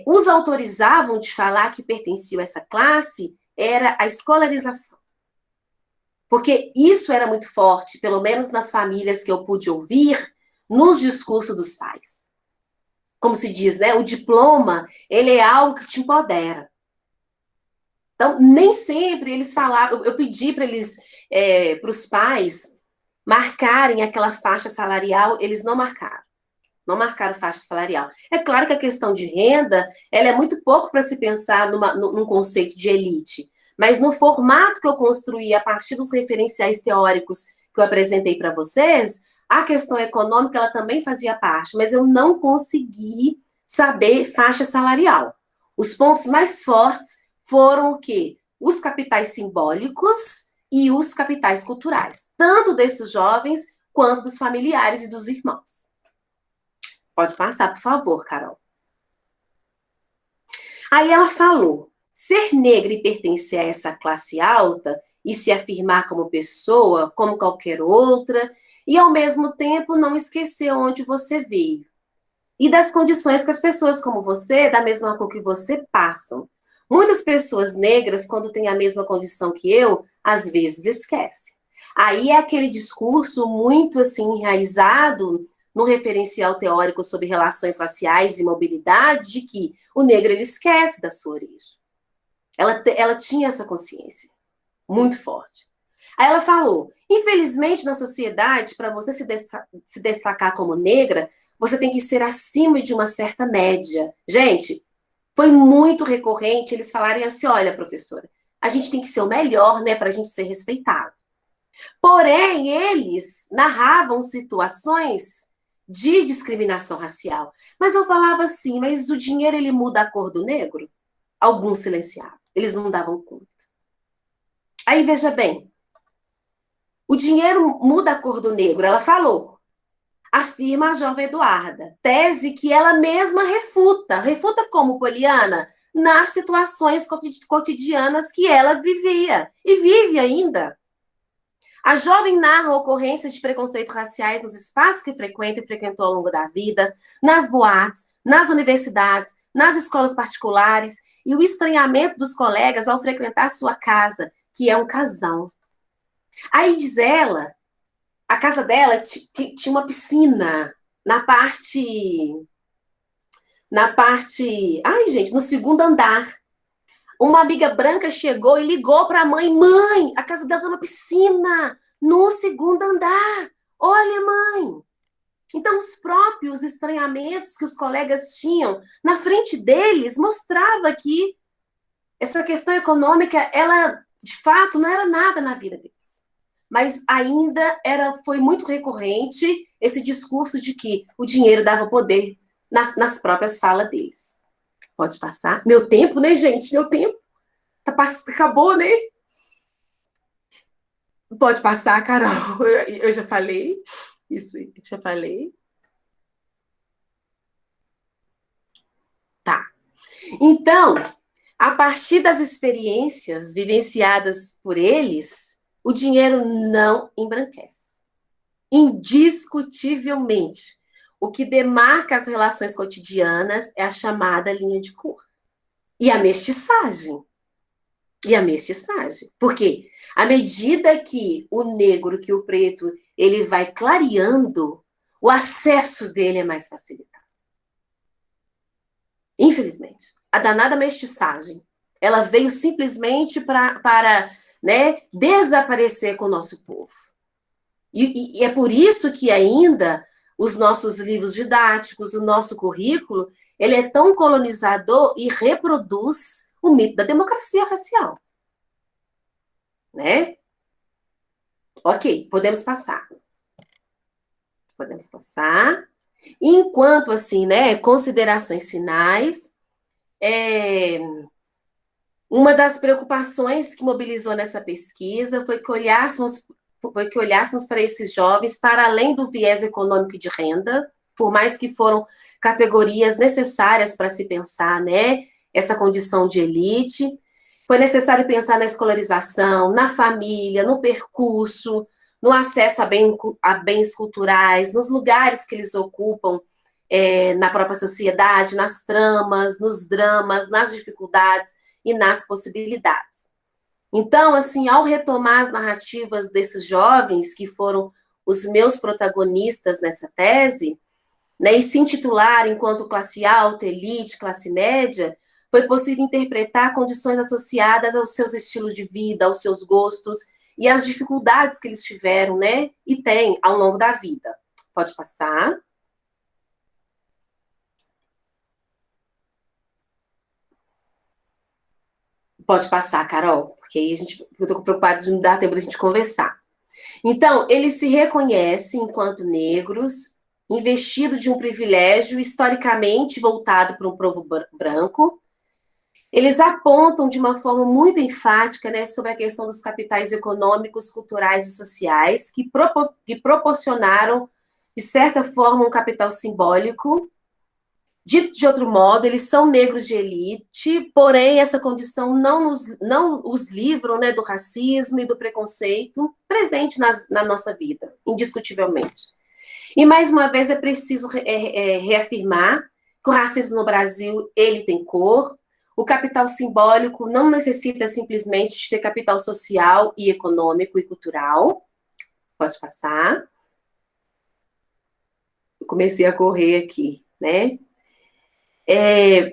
os autorizavam de falar que pertenciam a essa classe era a escolarização. Porque isso era muito forte, pelo menos nas famílias que eu pude ouvir, nos discursos dos pais. Como se diz, né? O diploma, ele é algo que te empodera. Então, nem sempre eles falavam, eu pedi para eles, para os pais, marcarem aquela faixa salarial, eles não marcaram. Não marcaram faixa salarial. É claro que a questão de renda, ela é muito pouco para se pensar num conceito de elite. Mas no formato que eu construí, a partir dos referenciais teóricos que eu apresentei para vocês, A questão econômica, ela também fazia parte, mas eu não consegui saber faixa salarial. Os pontos mais fortes foram o quê? Os capitais simbólicos e os capitais culturais, tanto desses jovens quanto dos familiares e dos irmãos. Pode passar, por favor, Carol. Aí ela falou, ser negra e pertencer a essa classe alta e se afirmar como pessoa, como qualquer outra, e ao mesmo tempo não esquecer onde você veio. E das condições que as pessoas como você, da mesma cor que você, passam. Muitas pessoas negras, quando têm a mesma condição que eu, às vezes esquecem. Aí é aquele discurso muito assim enraizado no referencial teórico sobre relações raciais e mobilidade, de que o negro ele esquece da sua origem. Ela tinha essa consciência muito forte. Aí ela falou, infelizmente na sociedade, para você se destacar como negra, você tem que ser acima de uma certa média. Gente, foi muito recorrente eles falarem assim, olha, professora, a gente tem que ser o melhor, né, para a gente ser respeitado. Porém, eles narravam situações de discriminação racial. Mas eu falava assim, mas o dinheiro, ele muda a cor do negro? Alguns silenciavam, eles não davam conta. Aí, veja bem, o dinheiro muda a cor do negro, ela falou, afirma a jovem Eduarda, tese que ela mesma refuta como Poliana, nas situações cotidianas que ela vivia, e vive ainda. A jovem narra a ocorrência de preconceitos raciais nos espaços que frequenta e frequentou ao longo da vida, nas boates, nas universidades, nas escolas particulares, e o estranhamento dos colegas ao frequentar sua casa, que é um casão. Aí diz ela, a casa dela tinha uma piscina ai gente, no segundo andar. Uma amiga branca chegou e ligou para a mãe, mãe, a casa dela tem uma piscina no segundo andar. Olha, mãe. Então, os próprios estranhamentos que os colegas tinham na frente deles mostrava que essa questão econômica, ela, de fato, não era nada na vida deles. Mas ainda foi muito recorrente esse discurso de que o dinheiro dava poder nas próprias falas deles. Pode passar? Meu tempo, né, gente? Meu tempo. Acabou, né? Pode passar, Carol. Eu já falei. Isso, já falei. Tá. Então, a partir das experiências vivenciadas por eles, o dinheiro não embranquece. Indiscutivelmente, o que demarca as relações cotidianas é a chamada linha de cor. E a mestiçagem. Por quê? À medida que o negro, que o preto, ele vai clareando, o acesso dele é mais facilitado. Infelizmente. A danada mestiçagem, ela veio simplesmente para né, desaparecer com o nosso povo. E é por isso que ainda os nossos livros didáticos, o nosso currículo, ele é tão colonizador e reproduz o mito da democracia racial. Né? Ok, podemos passar. Podemos passar. Enquanto, assim, né, considerações finais, uma das preocupações que mobilizou nessa pesquisa foi que olhássemos para esses jovens para além do viés econômico e de renda, por mais que foram categorias necessárias para se pensar, né, essa condição de elite, foi necessário pensar na escolarização, na família, no percurso, no acesso a bens culturais, nos lugares que eles ocupam na própria sociedade, nas tramas, nos dramas, nas dificuldades e nas possibilidades. Então, assim, ao retomar as narrativas desses jovens, que foram os meus protagonistas nessa tese, né, e se intitular enquanto classe alta, elite, classe média, foi possível interpretar condições associadas aos seus estilos de vida, aos seus gostos e às dificuldades que eles tiveram, né, e têm ao longo da vida. Pode passar. Pode passar, Carol, porque aí eu tô preocupada de não dar tempo da gente conversar. Então, eles se reconhecem enquanto negros, investido de um privilégio historicamente voltado para um povo branco. Eles apontam de uma forma muito enfática, né, sobre a questão dos capitais econômicos, culturais e sociais, que proporcionaram, de certa forma, um capital simbólico. Dito de outro modo, eles são negros de elite, porém essa condição não os livram, né, do racismo e do preconceito presente na nossa vida, indiscutivelmente. E, mais uma vez, é preciso reafirmar que o racismo no Brasil, ele tem cor. O capital simbólico não necessita simplesmente de ter capital social e econômico e cultural. Pode passar. Eu comecei a correr aqui, né?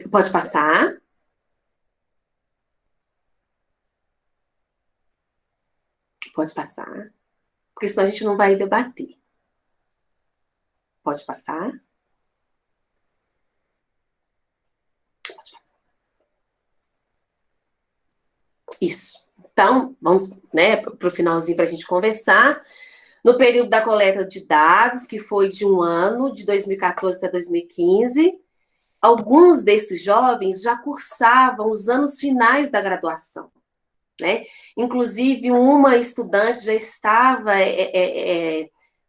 Pode passar. Pode passar. Porque senão a gente não vai debater. Pode passar. Isso. Então, vamos, né, para o finalzinho para a gente conversar. No período da coleta de dados, que foi de um ano, de 2014 até 2015, alguns desses jovens já cursavam os anos finais da graduação, né? Inclusive, uma estudante já estava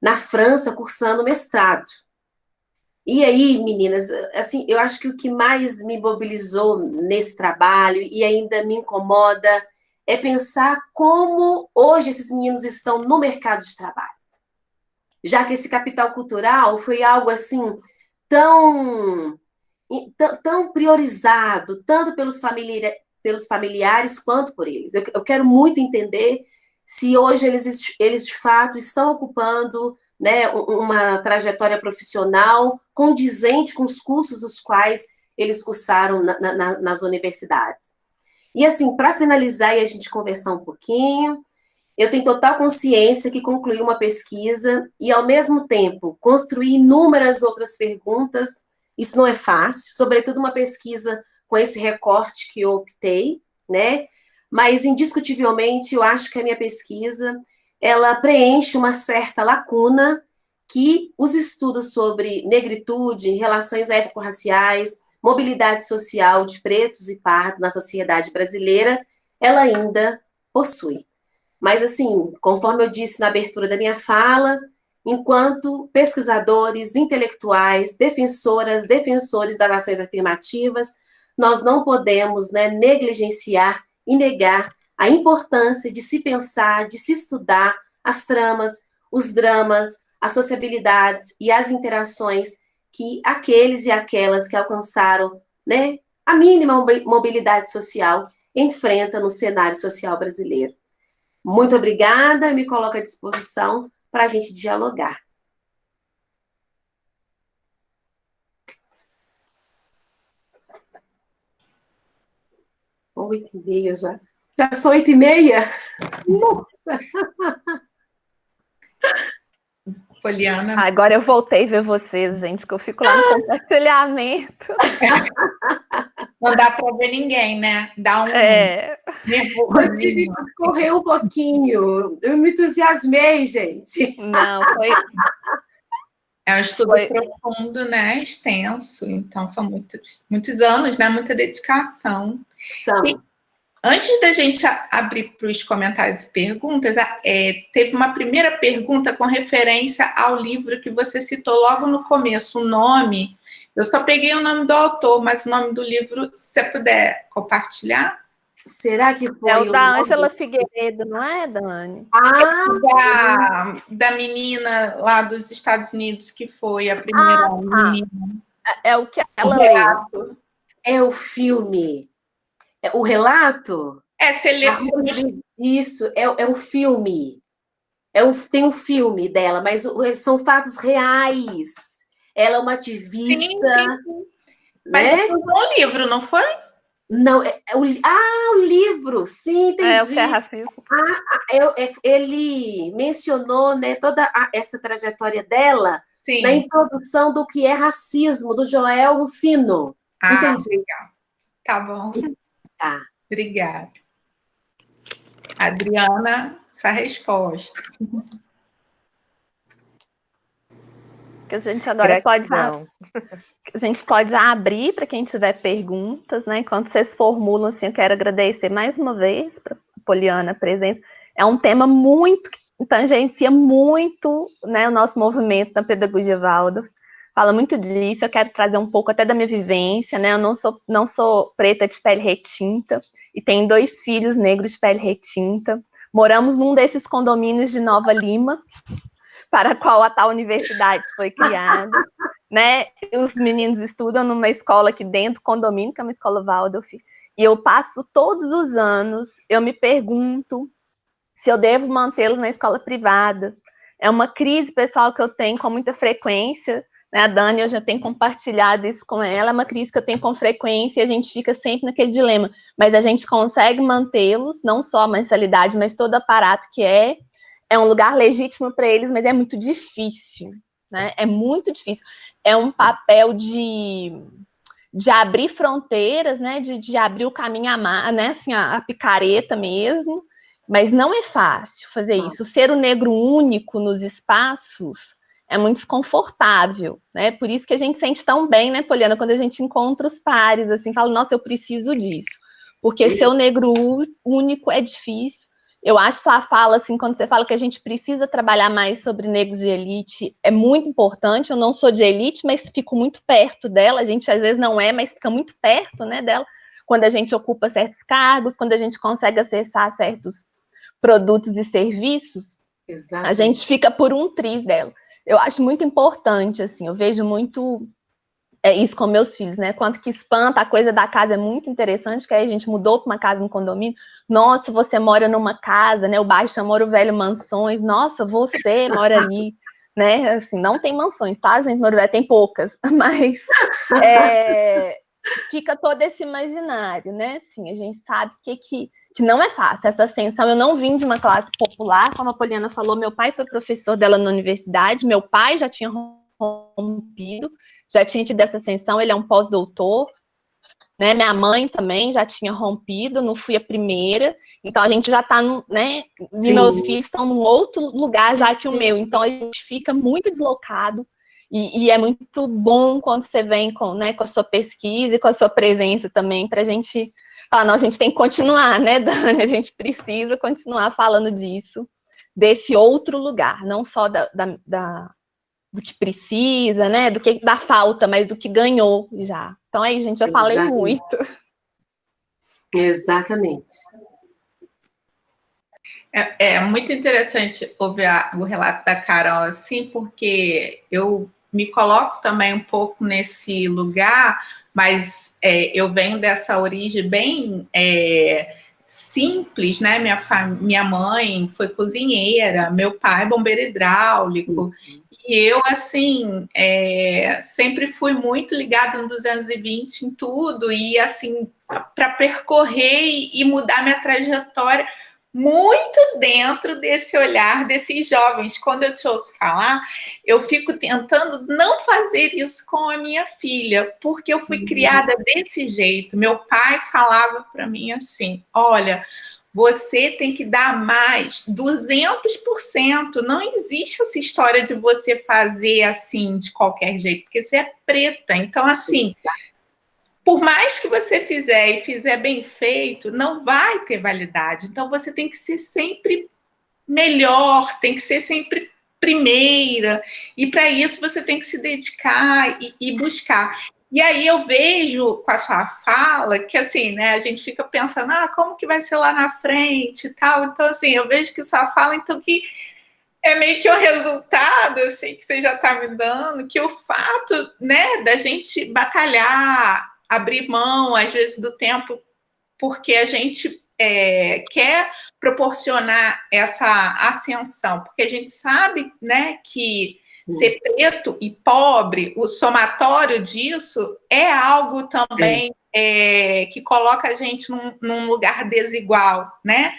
na França cursando mestrado. E aí, meninas, assim, eu acho que o que mais me mobilizou nesse trabalho e ainda me incomoda é pensar como hoje esses meninos estão no mercado de trabalho. Já que esse capital cultural foi algo assim tão priorizado, tanto pelos familiares quanto por eles. Eu quero muito entender se hoje eles de fato estão ocupando, né, uma trajetória profissional condizente com os cursos dos quais eles cursaram nas universidades. E assim, para finalizar e a gente conversar um pouquinho, eu tenho total consciência que concluí uma pesquisa e, ao mesmo tempo, construir inúmeras outras perguntas. Isso não é fácil, sobretudo uma pesquisa com esse recorte que eu optei, né? Mas, indiscutivelmente, eu acho que a minha pesquisa, ela preenche uma certa lacuna que os estudos sobre negritude, relações étnico-raciais, mobilidade social de pretos e pardos na sociedade brasileira, ela ainda possui. Mas, assim, conforme eu disse na abertura da minha fala, enquanto pesquisadores, intelectuais, defensores das ações afirmativas, nós não podemos, né, negligenciar e negar a importância de se pensar, de se estudar as tramas, os dramas, as sociabilidades e as interações que aqueles e aquelas que alcançaram, né, a mínima mobilidade social enfrentam no cenário social brasileiro. Muito obrigada, me coloco à disposição para a gente dialogar. 8h30 já. Já são 8h30? Nossa! Poliana. Agora eu voltei a ver vocês, gente, que eu fico lá no compartilhamento. Não dá para ver ninguém, né? Dá um nervoso. Eu tive que correr um pouquinho. Eu me entusiasmei, gente. Não, foi... É um estudo profundo, né? Extenso. Então, são muitos anos, né? Muita dedicação. São. E, antes da gente abrir para os comentários e perguntas, teve uma primeira pergunta com referência ao livro que você citou logo no começo, o nome. Eu só peguei o nome do autor, mas o nome do livro, se você puder compartilhar. Será que foi o da Ângela Figueiredo, não é, Dani? Da menina lá dos Estados Unidos, que foi a primeira menina. É o que ela leu. É o filme. O relato? Você lê. Isso, é um filme. Tem um filme dela, mas são fatos reais. Ela é uma ativista. Sim. Mas foi um livro, não foi? Não, o livro, sim, entendi. O que é racismo. Ele mencionou, né, toda essa trajetória dela, sim, na introdução do que é racismo, do Joel Rufino. Entendi. Legal. Tá bom. Tá. Obrigada. Adriana. essa resposta. Que a gente agora Gratidão. a gente pode abrir para quem tiver perguntas, né? Enquanto vocês formulam, assim, eu quero agradecer mais uma vez para a Poliana a presença. É um tema muito que tangencia muito, né, o nosso movimento na pedagogia Waldorf. Fala muito disso, eu quero trazer um pouco até da minha vivência, né? Eu não sou preta de pele retinta e tenho 2 filhos negros de pele retinta. Moramos num desses condomínios de Nova Lima, para a qual a tal universidade foi criada, né? Os meninos estudam numa escola aqui dentro do condomínio, que é uma escola Waldorf, e eu passo todos os anos, eu me pergunto se eu devo mantê-los na escola privada. É uma crise pessoal que eu tenho com muita frequência, né? A Dani, eu já tenho compartilhado isso com ela, é uma crise que eu tenho com frequência e a gente fica sempre naquele dilema, mas a gente consegue mantê-los, não só a mensalidade, mas todo o aparato que é um lugar legítimo para eles, mas é muito difícil, né? É muito difícil. É um papel de abrir fronteiras, né? De abrir o caminho né? Assim, a picareta mesmo, mas não é fácil fazer isso. Ser o negro único nos espaços é muito desconfortável, né? Por isso que a gente sente tão bem, né, Poliana, quando a gente encontra os pares, assim, fala, nossa, eu preciso disso. Porque ser o negro único é difícil. Eu acho sua fala, assim, quando você fala que a gente precisa trabalhar mais sobre negros de elite, é muito importante. Eu não sou de elite, mas fico muito perto dela. A gente, às vezes, não é, mas fica muito perto, né, dela. Quando a gente ocupa certos cargos, quando a gente consegue acessar certos produtos e serviços, a gente fica por um triz dela. Eu acho muito importante, assim, eu vejo muito isso com meus filhos, né? Quanto que espanta, a coisa da casa é muito interessante, que aí a gente mudou para uma casa no condomínio. Nossa, você mora numa casa, né? O bairro chama Ouro Velho Mansões. Nossa, você mora ali, né? Assim, não tem mansões, tá, gente? No Ouro Velho tem poucas, mas fica todo esse imaginário, né? Assim, a gente sabe que não é fácil essa ascensão. Eu não vim de uma classe popular, como a Poliana falou, meu pai foi professor dela na universidade, meu pai já tinha rompido, já tinha tido essa ascensão, ele é um pós-doutor, né? Minha mãe também já tinha rompido, não fui a primeira, então a gente já está, né? E meus filhos estão num outro lugar já que o meu, então a gente fica muito deslocado, e é muito bom quando você vem com, né, com a sua pesquisa e com a sua presença também, para a gente falar, não, a gente tem que continuar, né, Dani? A gente precisa continuar falando disso, desse outro lugar, não só do que precisa, né? Do que da falta, mas do que ganhou já. Então aí, gente, já falei muito. Exatamente. É muito interessante ouvir o relato da Carol, assim, porque eu me coloco também um pouco nesse lugar, mas eu venho dessa origem bem simples, né? Minha mãe foi cozinheira, meu pai bombeiro hidráulico, e eu, assim, sempre fui muito ligada no 220 em tudo, e, assim, para percorrer e mudar minha trajetória muito dentro desse olhar desses jovens. Quando eu te ouço falar, eu fico tentando não fazer isso com a minha filha, porque eu fui criada desse jeito. Meu pai falava para mim assim, olha, você tem que dar mais, 200%. Não existe essa história de você fazer assim, de qualquer jeito, porque você é preta. Então, assim, por mais que você fizer e fizer bem feito, não vai ter validade. Então, você tem que ser sempre melhor, tem que ser sempre primeira. E, para isso, você tem que se dedicar e buscar. E aí eu vejo com a sua fala que, assim, né, a gente fica pensando, como que vai ser lá na frente e tal. Então, assim, eu vejo que sua fala, então, que é meio que o resultado, assim, que você já está me dando, que o fato, né, da gente batalhar, abrir mão, às vezes, do tempo, porque a gente quer proporcionar essa ascensão, porque a gente sabe, né, que ser preto e pobre, o somatório disso é algo também que coloca a gente num lugar desigual, né?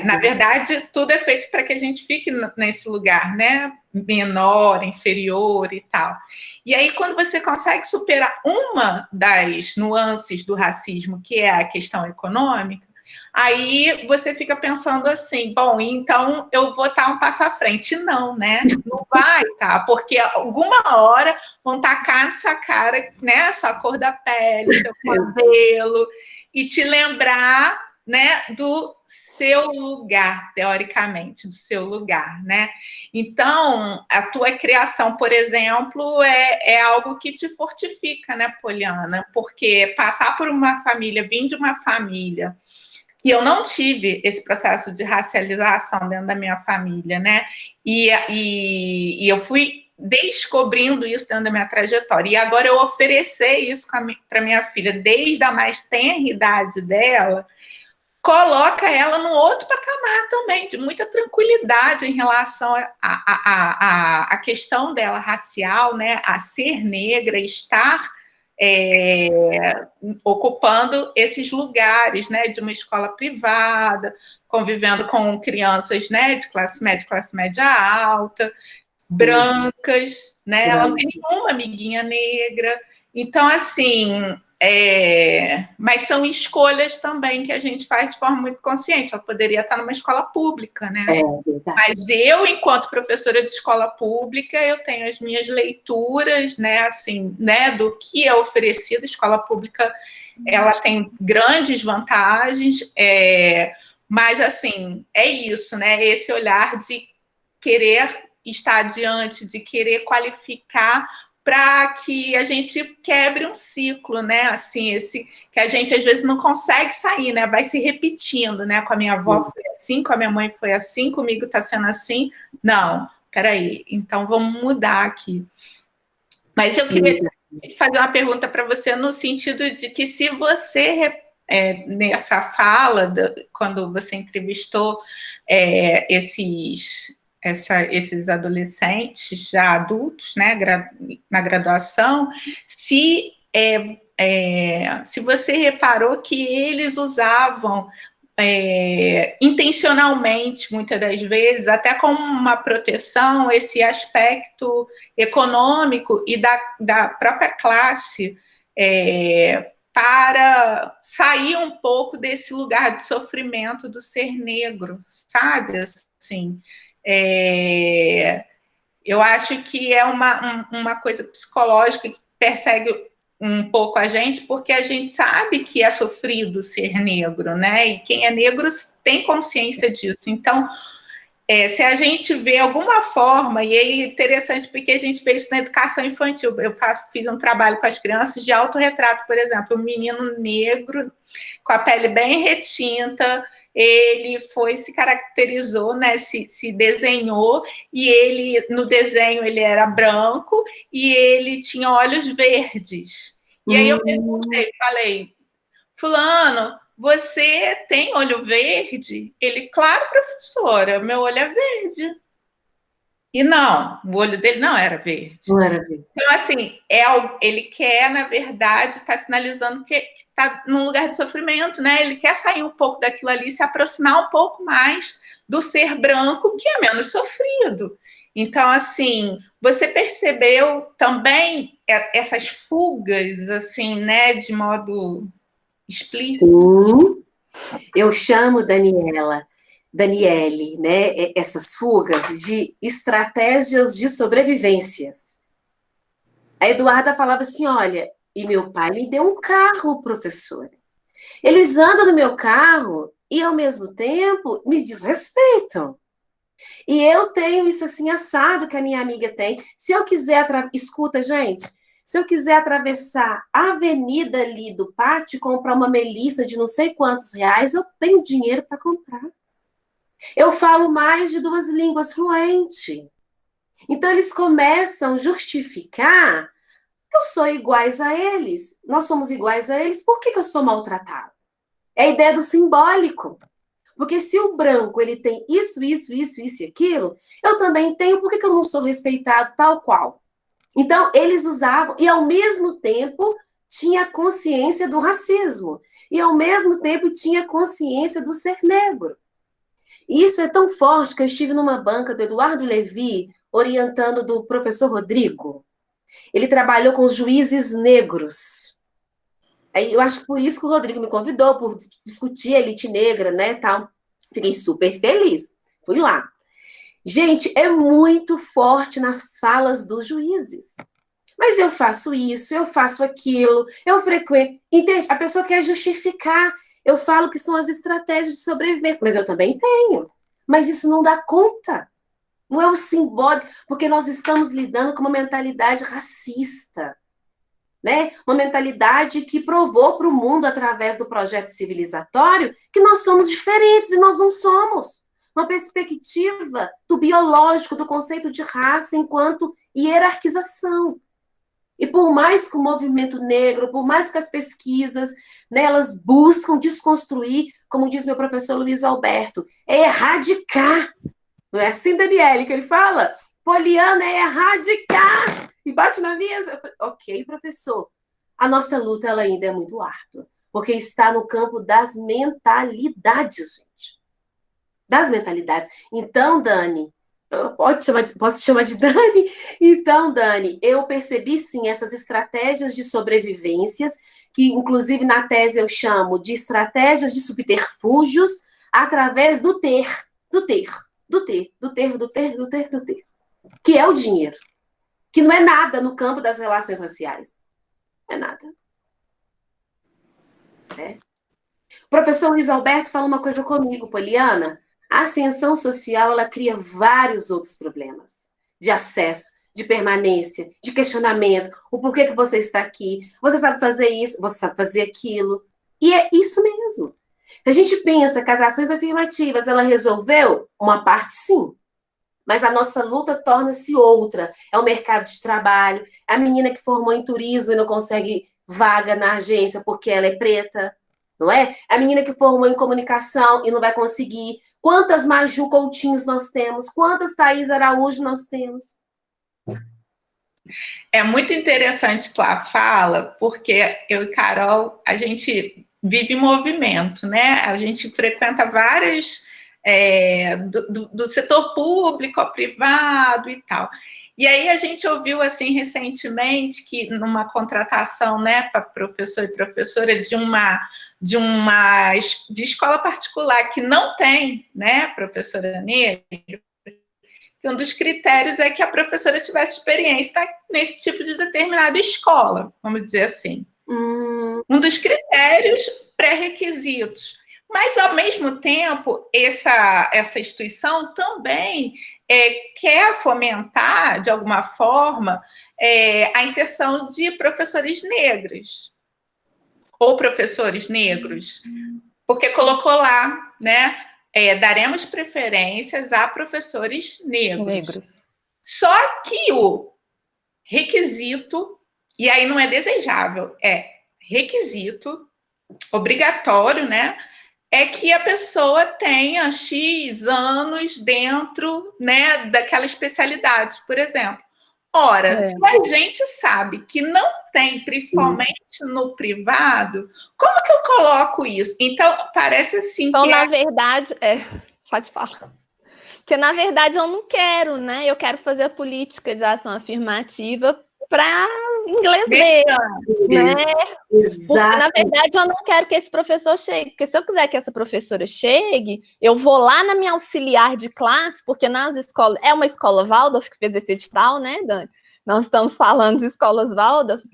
Na verdade, tudo é feito para que a gente fique nesse lugar, né? Menor, inferior e tal. E aí, quando você consegue superar uma das nuances do racismo, que é a questão econômica, Aí você fica pensando assim, bom, então eu vou estar um passo à frente. Não, né? Não vai, tá? Porque alguma hora vão tacar na sua cara, né? Sua cor da pele, seu cabelo, e te lembrar, né, do seu lugar, teoricamente, do seu lugar, né? Então, a tua criação, por exemplo, é algo que te fortifica, né, Poliana? Porque passar por uma família, vir de uma família que eu não tive esse processo de racialização dentro da minha família, né? E eu fui descobrindo isso dentro da minha trajetória. E agora eu oferecer isso para minha filha, desde a mais tenra idade dela, coloca ela num outro patamar também, de muita tranquilidade em relação à questão dela racial, né? A ser negra, estar ocupando esses lugares, né, de uma escola privada, convivendo com crianças, né, de classe média alta, sim, brancas, né, ela não tem nenhuma amiguinha negra. Então, assim, mas são escolhas também que a gente faz de forma muito consciente. Ela poderia estar numa escola pública, né? Mas eu, enquanto professora de escola pública, eu tenho as minhas leituras, né, assim, né, do que é oferecido. A escola pública, ela tem grandes vantagens, mas, assim, é isso, né? Esse olhar de querer estar adiante, de querer qualificar para que a gente quebre um ciclo, né? Assim, que a gente às vezes não consegue sair, né? Vai se repetindo, né? Com a minha avó foi assim, com a minha mãe foi assim, comigo está sendo assim. Não, peraí, então vamos mudar aqui. Mas eu queria fazer uma pergunta para você no sentido de que se você, nessa fala, quando você entrevistou esses adolescentes já adultos, né, na graduação, se você reparou que eles usavam intencionalmente, muitas das vezes, até como uma proteção, esse aspecto econômico e da própria classe, para sair um pouco desse lugar de sofrimento do ser negro, sabe? Assim, eu acho que é uma coisa psicológica que persegue um pouco a gente, porque a gente sabe que é sofrido ser negro, né? E quem é negro tem consciência disso. Então, se a gente vê alguma forma, e é interessante porque a gente vê isso na educação infantil. Eu fiz um trabalho com as crianças de autorretrato, por exemplo, um menino negro com a pele bem retinta, ele se caracterizou, né, se desenhou, e ele, no desenho, ele era branco e ele tinha olhos verdes. E aí eu perguntei, falei, fulano, você tem olho verde? Ele, claro, professora, meu olho é verde. E não, o olho dele não era verde. Não era verde. Então, assim, ele quer, na verdade, está sinalizando que está num lugar de sofrimento, né? Ele quer sair um pouco daquilo ali, se aproximar um pouco mais do ser branco, que é menos sofrido. Então, assim, você percebeu também essas fugas, assim, né, de modo explícito? Sim. Eu chamo, Daniele, né, essas fugas de estratégias de sobrevivências. A Eduarda falava assim, olha, e meu pai me deu um carro, professora. Eles andam no meu carro e, ao mesmo tempo, me desrespeitam. E eu tenho isso assim assado que a minha amiga tem. Se eu quiser, escuta, gente, se eu quiser atravessar a avenida ali do pátio e comprar uma melissa de não sei quantos reais, eu tenho dinheiro para comprar. Eu falo mais de 2 línguas fluentes. Então, eles começam a justificar que eu sou iguais a eles. Nós somos iguais a eles, por que eu sou maltratado? É a ideia do simbólico. Porque se o branco ele tem isso e aquilo, eu também tenho, por que eu não sou respeitado tal qual? Então, eles usavam, e ao mesmo tempo tinha consciência do racismo, e ao mesmo tempo tinha consciência do ser negro. E isso é tão forte que eu estive numa banca do Eduardo Levi, orientando do professor Rodrigo. Ele trabalhou com os juízes negros. Aí eu acho que por isso que o Rodrigo me convidou, por discutir a elite negra, né, tal. Fiquei super feliz. Fui lá. Gente, é muito forte nas falas dos juízes. Mas eu faço isso, eu faço aquilo, eu frequento. Entende? A pessoa quer justificar. Eu falo que são as estratégias de sobrevivência, mas eu também tenho. Mas isso não dá conta. Não é o simbólico, porque nós estamos lidando com uma mentalidade racista, né? Uma mentalidade que provou para o mundo, através do projeto civilizatório, que nós somos diferentes e nós não somos. Uma perspectiva do biológico, do conceito de raça enquanto hierarquização. E por mais que o movimento negro, por mais que as pesquisas, né, elas buscam desconstruir, como diz meu professor Luiz Alberto, é erradicar. Não é assim, Daniele, que ele fala? Poliana é erradicar. E bate na mesa. Eu falei, ok, professor. A nossa luta ela ainda é muito árdua, porque está no campo das mentalidades, gente. Das mentalidades. Então, Dani, posso chamar de Dani? Então, Dani, eu percebi sim essas estratégias de sobrevivências, que inclusive na tese eu chamo de estratégias de subterfúgios através do ter, que é o dinheiro, que não é nada no campo das relações raciais. Não é nada. É. O professor Luiz Alberto fala uma coisa comigo, Poliana. A ascensão social, ela cria vários outros problemas de acesso, de permanência, de questionamento. O porquê que você está aqui? Você sabe fazer isso? Você sabe fazer aquilo? E é isso mesmo. A gente pensa que as ações afirmativas, ela resolveu uma parte, sim. Mas a nossa luta torna-se outra. É o mercado de trabalho, a menina que formou em turismo e não consegue vaga na agência porque ela é preta, não é? A menina que formou em comunicação e não vai conseguir. Quantas Maju Coutinhos nós temos? Quantas Thaís Araújo nós temos? É muito interessante tua fala, porque eu e Carol, a gente vive movimento, né? A gente frequenta várias do setor público ao privado e tal. E aí a gente ouviu assim recentemente que numa contratação, né, para professor e professora de escola particular que não tem, né, professora negra, que um dos critérios é que a professora tivesse experiência nesse tipo de determinada escola, vamos dizer assim. Um dos critérios pré-requisitos. Mas, ao mesmo tempo, essa instituição também quer fomentar, de alguma forma, a inserção de professores negros ou professores negros, porque colocou lá, né? Daremos preferências a professores negros. Só que o requisito, e aí não é desejável, é requisito obrigatório, né? É que a pessoa tenha X anos dentro, né, daquela especialidade, por exemplo. Ora, se a gente sabe que não tem, principalmente no privado, como que eu coloco isso? Então, parece assim então, que... na verdade, pode falar. Porque, na verdade, eu não quero, né? Eu quero fazer a política de ação afirmativa para inglês ver, né? Porque, na verdade, eu não quero que esse professor chegue. Porque se eu quiser que essa professora chegue, eu vou lá na minha auxiliar de classe, porque nas escolas... É uma escola Waldorf que fez esse edital, né, Dani? Nós estamos falando de escolas Waldorf,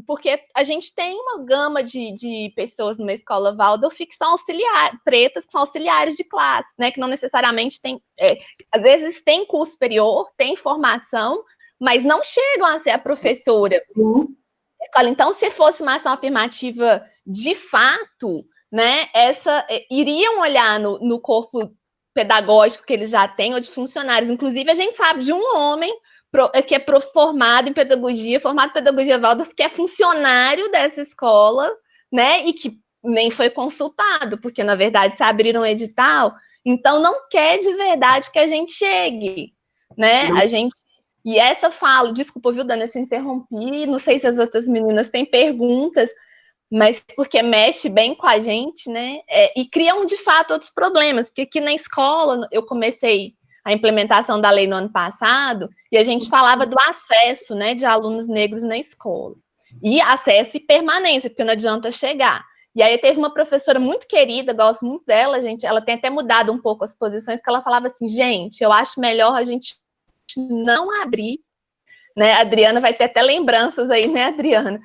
porque a gente tem uma gama de pessoas numa escola Waldorf que são auxiliares, pretas, que são auxiliares de classe, né, que não necessariamente tem, às vezes tem curso superior, tem formação, mas não chegam a ser a professora. Então, se fosse uma ação afirmativa de fato, né, iriam olhar no corpo pedagógico que eles já têm, ou de funcionários. Inclusive, a gente sabe de um homem que é formado em pedagogia Waldorf, que é funcionário dessa escola, né, e que nem foi consultado, porque, na verdade, se abriram um edital, então não quer de verdade que a gente chegue, né, E essa eu falo, desculpa, viu, Dani, eu te interrompi, não sei se as outras meninas têm perguntas, mas porque mexe bem com a gente, né, e criam, de fato, outros problemas, porque aqui na escola eu comecei a implementação da lei no ano passado, e a gente falava do acesso, né, de alunos negros na escola. E acesso e permanência, porque não adianta chegar. E aí teve uma professora muito querida, gosto muito dela, gente, ela tem até mudado um pouco as posições, que ela falava assim, gente, eu acho melhor a gente não abrir, né? A Adriana vai ter até lembranças aí, né, Adriana?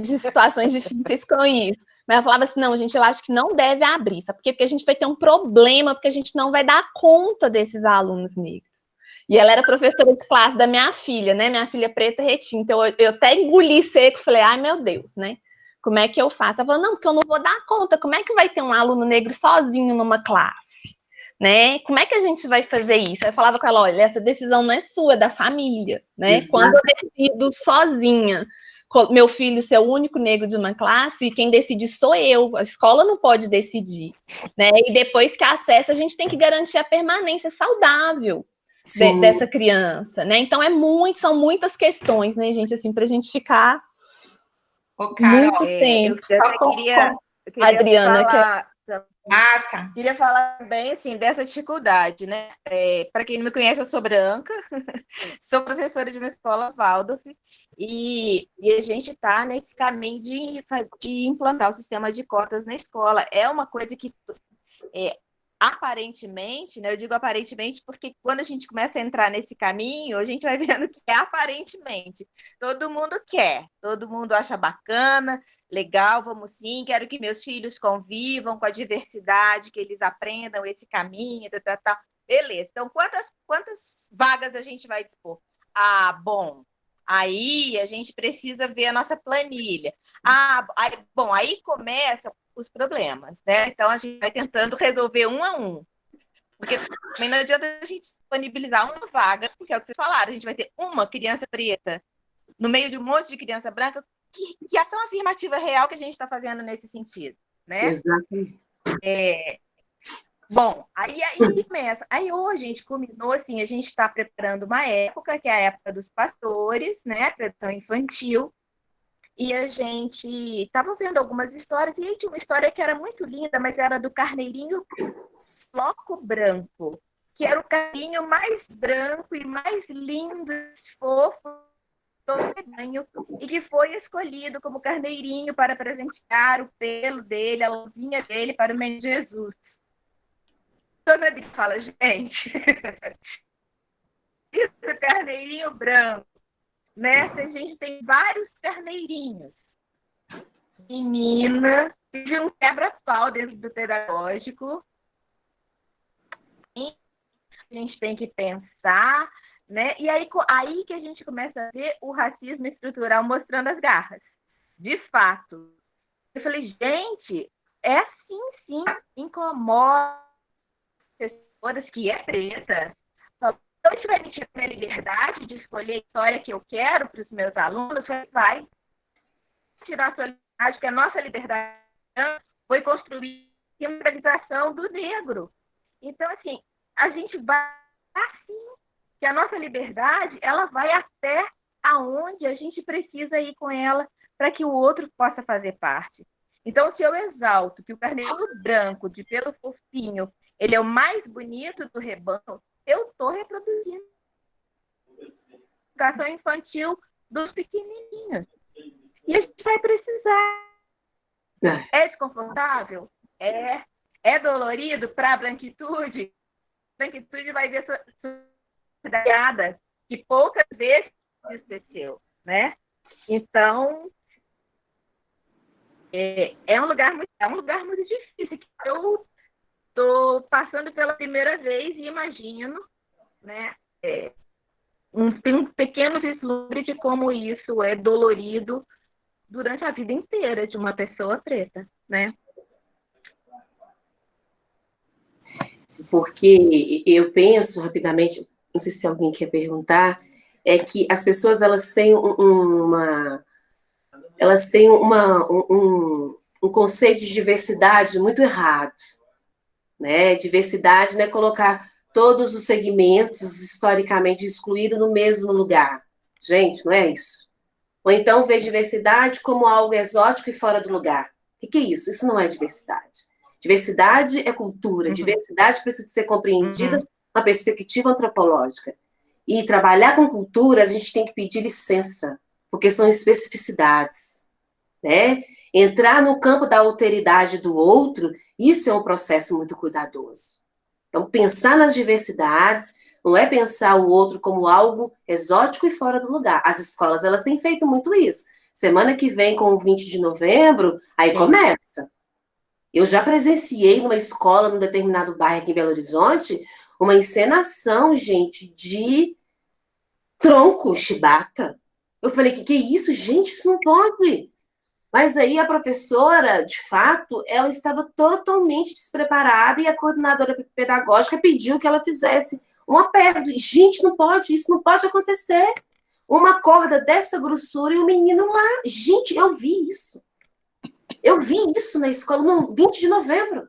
De situações difíceis com isso. Mas ela falava assim, não, gente, eu acho que não deve abrir, sabe por quê? Porque a gente vai ter um problema, porque a gente não vai dar conta desses alunos negros. E ela era professora de classe da minha filha, né? Minha filha preta retinta. Então, eu até engoli seco, falei, ai, meu Deus, né? Como é que eu faço? Ela falou, não, porque eu não vou dar conta. Como é que vai ter um aluno negro sozinho numa classe? Né? Como é que a gente vai fazer isso? Eu falava com ela, olha, essa decisão não é sua, é da família, né? Exato. Quando eu decido sozinha, meu filho ser o único negro de uma classe, quem decide sou eu, a escola não pode decidir, né? E depois que acessa, a gente tem que garantir a permanência saudável dessa criança, né? Então são muitas questões, né, gente, assim, para a gente ficar muito tempo. Eu queria Adriana, falar, Tá. Queria falar bem assim dessa dificuldade, né? Para quem não me conhece, eu sou branca, sou professora de uma escola Waldorf e a gente está nesse caminho de implantar o sistema de cotas na escola. É uma coisa que aparentemente, né? Eu digo aparentemente porque quando a gente começa a entrar nesse caminho, a gente vai vendo que é aparentemente. Todo mundo quer, todo mundo acha bacana, legal, vamos sim, quero que meus filhos convivam com a diversidade, que eles aprendam esse caminho, tal. Beleza, então quantas vagas a gente vai dispor? Bom, aí a gente precisa ver a nossa planilha. Aí começa os problemas, né? Então a gente vai tentando resolver um a um. Porque também não adianta a gente disponibilizar uma vaga, porque é o que vocês falaram, a gente vai ter uma criança preta no meio de um monte de criança branca. Que ação afirmativa real que a gente está fazendo nesse sentido, né? Exatamente. Bom, aí começa. Aí hoje a gente culminou assim, a gente está preparando uma época, que é a época dos pastores, né? Tradição infantil. E a gente estava vendo algumas histórias, e aí tinha uma história que era muito linda, mas era do carneirinho floco branco, que era o carneirinho mais branco e mais lindo, fofo, e que foi escolhido como carneirinho para presentear o pelo dele, a lãzinha dele para o menino Jesus. Dona Adri fala, gente, isso carneirinho branco. Nessa a gente tem vários carneirinhos. Menina, de um quebra-pau dentro do pedagógico. E a gente tem que pensar, né? E aí que a gente começa a ver o racismo estrutural mostrando as garras. De fato. Eu falei, gente, é assim, sim, incomoda pessoas que é preta. Então, isso vai me tirar a liberdade de escolher a história que eu quero para os meus alunos? Vai tirar a sua liberdade, porque a nossa liberdade foi construir a democratização do negro. Então, assim, a gente vai assim, que a nossa liberdade, ela vai até aonde a gente precisa ir com ela para que o outro possa fazer parte. Então, se eu exalto que o carneirinho branco, de pelo fofinho, ele é o mais bonito do rebanho, eu estou reproduzindo a educação infantil dos pequenininhos. E a gente vai precisar. É desconfortável? É dolorido para a branquitude? A branquitude vai ver sua piada que poucas vezes esqueceu, né? Então, é um lugar muito difícil, que eu estou passando pela primeira vez e imagino, né, tem um pequeno vislumbre de como isso é dolorido durante a vida inteira de uma pessoa preta, né? Porque eu penso rapidamente, não sei se alguém quer perguntar, é que as pessoas elas têm um conceito de diversidade muito errado. Né? Diversidade não é colocar todos os segmentos historicamente excluídos no mesmo lugar. Gente, não é isso. Ou então ver diversidade como algo exótico e fora do lugar. O que é isso? Isso não é diversidade. Diversidade é cultura. Diversidade precisa ser compreendida uma perspectiva antropológica. E trabalhar com culturas, a gente tem que pedir licença, porque são especificidades, né? Entrar no campo da alteridade do outro, isso é um processo muito cuidadoso. Então, pensar nas diversidades não é pensar o outro como algo exótico e fora do lugar. As escolas, elas têm feito muito isso. Semana que vem, com o 20 de novembro, aí começa. Eu já presenciei numa escola, num determinado bairro aqui em Belo Horizonte, uma encenação, gente, de tronco chibata. Eu falei, que é isso, gente? Isso não pode. Mas aí a professora, de fato, ela estava totalmente despreparada e a coordenadora pedagógica pediu que ela fizesse uma peça. Gente, não pode, isso não pode acontecer. Uma corda dessa grossura e o menino lá. Gente, eu vi isso. Eu vi isso na escola no 20 de novembro.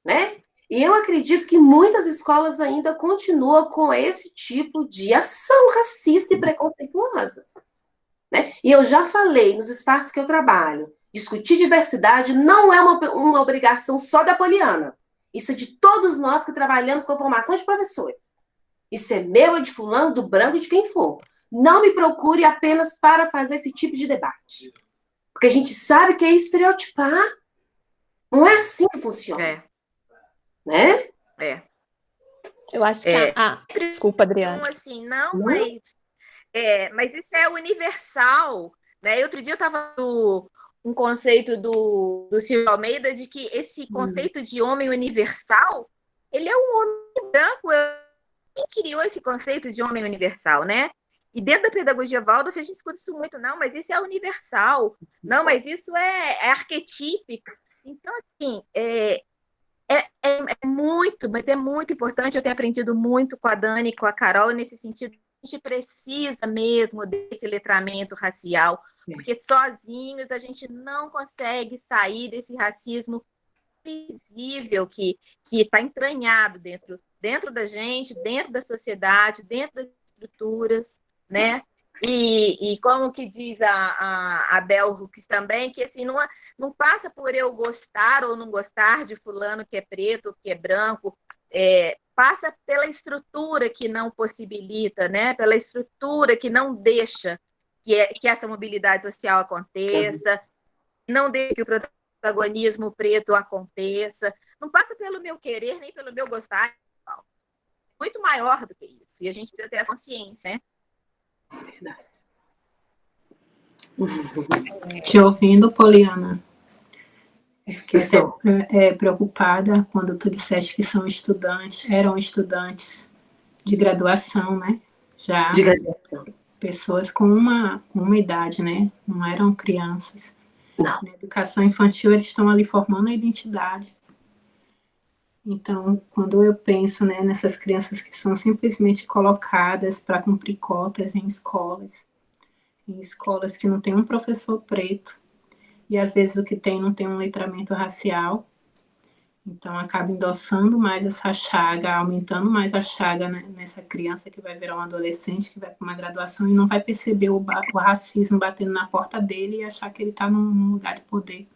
Né? E eu acredito que muitas escolas ainda continuam com esse tipo de ação racista e preconceituosa. Né? E eu já falei nos espaços que eu trabalho, discutir diversidade não é uma obrigação só da Poliana. Isso é de todos nós que trabalhamos com formação de professores. Isso é meu, é de fulano, do branco e de quem for. Não me procure apenas para fazer esse tipo de debate. Porque a gente sabe que é estereotipar. Não é assim que funciona. Né? Eu acho que desculpa, Adriana. Assim, não, mas isso é universal, né? Outro dia eu estava um conceito do Silvio Almeida de que esse conceito de homem universal, ele é um homem branco. Quem criou esse conceito de homem universal, né? E dentro da pedagogia Waldorf a gente escuta isso muito, não, mas isso é universal, não, mas isso é arquetípico. Então, assim, mas é muito importante. Eu tenho aprendido muito com a Dani e com a Carol nesse sentido. A gente precisa mesmo desse letramento racial, porque sozinhos a gente não consegue sair desse racismo visível que está entranhado dentro da gente, dentro da sociedade, dentro das estruturas, né? E como que diz a Bell Hooks também, que assim, não passa por eu gostar ou não gostar de fulano que é preto, que é branco, passa pela estrutura que não possibilita, né? Pela estrutura que não deixa que essa mobilidade social aconteça, não deixa que o protagonismo preto aconteça, não passa pelo meu querer, nem pelo meu gostar, muito maior do que isso, e a gente precisa ter a consciência, né? Verdade. Te ouvindo, Poliana, eu fiquei preocupada quando tu disseste que eram estudantes de graduação, né? Já de graduação. Pessoas com uma idade, né? Não eram crianças. Não. Na educação infantil, eles estão ali formando a identidade. Então, quando eu penso, né, nessas crianças que são simplesmente colocadas para cumprir cotas em escolas que não tem um professor preto, e às vezes o que tem não tem um letramento racial, então acaba endossando mais essa chaga, aumentando mais a chaga, né, nessa criança que vai virar um adolescente, que vai para uma graduação e não vai perceber o racismo batendo na porta dele e achar que ele está num lugar de poder.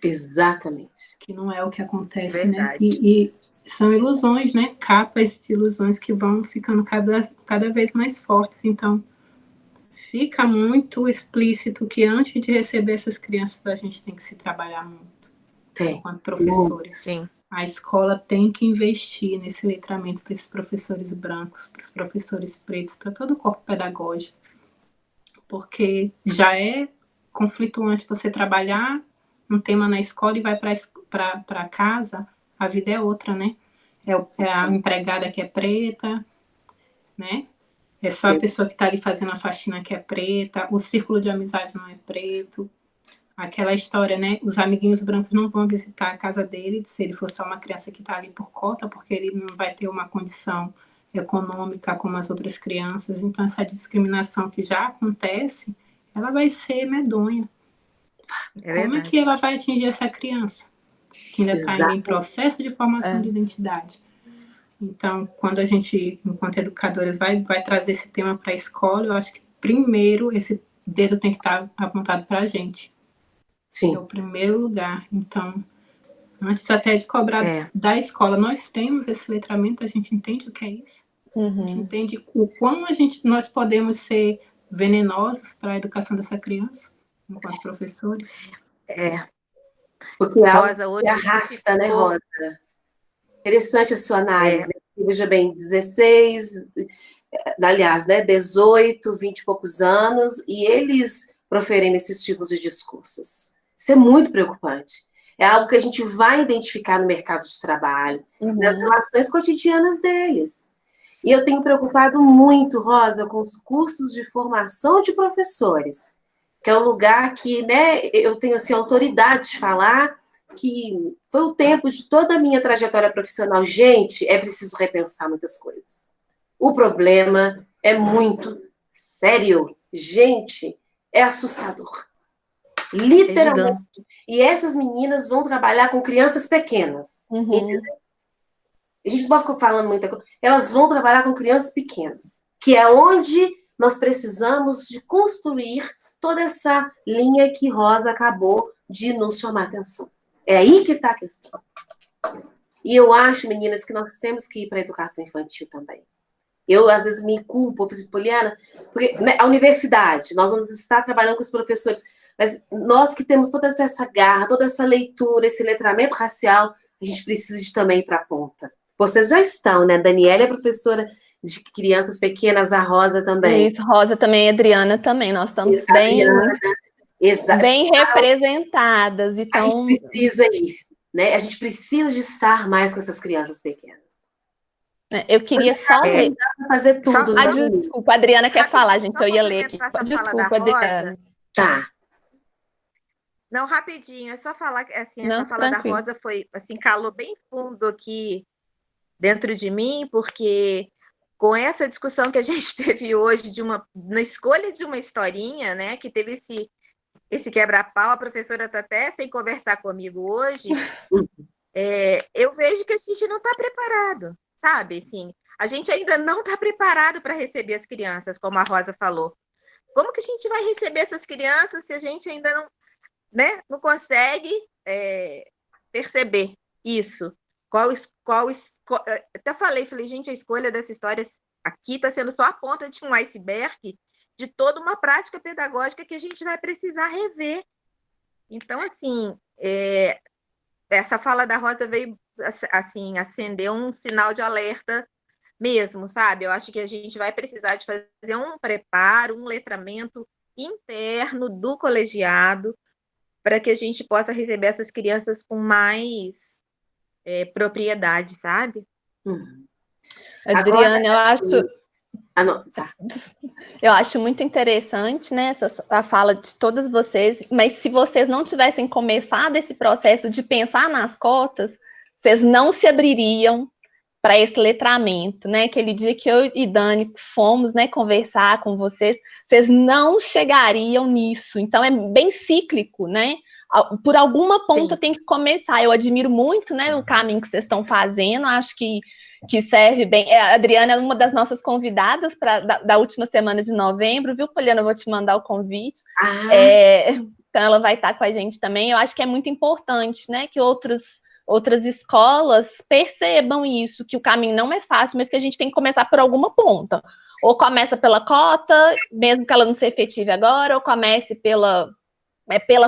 Exatamente. Que não é o que acontece, né? E são ilusões, né? Capas de ilusões que vão ficando cada vez mais fortes. Então, fica muito explícito que antes de receber essas crianças, a gente tem que se trabalhar muito. Enquanto professores. Sim. A escola tem que investir nesse letramento para esses professores brancos, para os professores pretos, para todo o corpo pedagógico. Porque já é conflituante você trabalhar um tema na escola e vai para casa, a vida é outra, né? É a empregada que é preta, né? É só a pessoa que está ali fazendo a faxina que é preta, o círculo de amizade não é preto. Aquela história, né? Os amiguinhos brancos não vão visitar a casa dele se ele for só uma criança que está ali por cota, porque ele não vai ter uma condição econômica como as outras crianças. Então, essa discriminação que já acontece, ela vai ser medonha. Como é que ela vai atingir essa criança? Que ainda está em processo de formação de identidade. Então, quando a gente, enquanto educadores, vai trazer esse tema para a escola, eu acho que primeiro esse dedo tem que estar apontado para a gente. Sim. É o primeiro lugar. Então, antes até de cobrar da escola, nós temos esse letramento, a gente entende o que é isso. A gente entende o quão nós podemos ser venenosos para a educação dessa criança, enquanto professores? Porque é algo Rosa, que hoje arrasta, né, ficou- Rosa? Interessante a sua análise. Veja bem, 16, aliás, né, 18, 20 e poucos anos, e eles proferem esses tipos de discursos. Isso é muito preocupante. É algo que a gente vai identificar no mercado de trabalho, nas relações cotidianas deles. E eu tenho preocupado muito, Rosa, com os cursos de formação de professores, que é um lugar que, né, eu tenho, assim, autoridade de falar, que foi o tempo de toda a minha trajetória profissional. Gente, é preciso repensar muitas coisas. O problema é muito sério. Gente, é assustador. Literalmente. E essas meninas vão trabalhar com crianças pequenas. Entendeu? A gente não pode ficar falando muita coisa. Elas vão trabalhar com crianças pequenas, que é onde nós precisamos de construir toda essa linha que Rosa acabou de nos chamar a atenção. É aí que está a questão. E eu acho, meninas, que nós temos que ir para a educação infantil também. Eu, às vezes, me culpo, Poliana, porque, né, a universidade, nós vamos estar trabalhando com os professores, mas nós que temos toda essa garra, toda essa leitura, esse letramento racial, a gente precisa de também ir para a ponta. Vocês já estão, né? A Daniela é professora de crianças pequenas, a Rosa também. Isso, Rosa também, a Adriana também, nós estamos bem representadas. Então... A gente precisa ir, né? A gente precisa de estar mais com essas crianças pequenas. Eu queria só ler. Fazer tudo. Desculpa, a Adriana quer falar, gente, eu ia ler aqui. Desculpa, Adriana. Tá. Não, rapidinho, é só falar que assim, Não, essa fala tranquilo. da Rosa foi assim, calou bem fundo aqui dentro de mim, porque com essa discussão que a gente teve hoje na escolha de uma historinha, né, que teve esse quebra-pau, a professora está até sem conversar comigo hoje, eu vejo que a gente não está preparado, sabe? Assim, a gente ainda não está preparado para receber as crianças, como a Rosa falou. Como que a gente vai receber essas crianças se a gente ainda não, né, não consegue perceber isso? Até falei, gente, a escolha dessa história aqui está sendo só a ponta de um iceberg de toda uma prática pedagógica que a gente vai precisar rever. Então, assim, essa fala da Rosa veio, assim, acender um sinal de alerta mesmo, sabe? Eu acho que a gente vai precisar de fazer um preparo, um letramento interno do colegiado para que a gente possa receber essas crianças com mais propriedade, sabe? Adriana, Tá. Eu acho muito interessante, né, a fala de todas vocês, mas se vocês não tivessem começado esse processo de pensar nas cotas, vocês não se abririam para esse letramento, né? Aquele dia que eu e Dani fomos, né, conversar com vocês não chegariam nisso. Então é bem cíclico, né? Por alguma ponta tem que começar. Eu admiro muito, né, o caminho que vocês estão fazendo. Acho que serve bem. A Adriana é uma das nossas convidadas da última semana de novembro, viu, Poliana? Eu vou te mandar o convite. Então ela vai estar com a gente também. Eu acho que é muito importante, né, que outras escolas percebam isso, que o caminho não é fácil, mas que a gente tem que começar por alguma ponta. Ou começa pela cota, mesmo que ela não se efetive agora, ou comece pela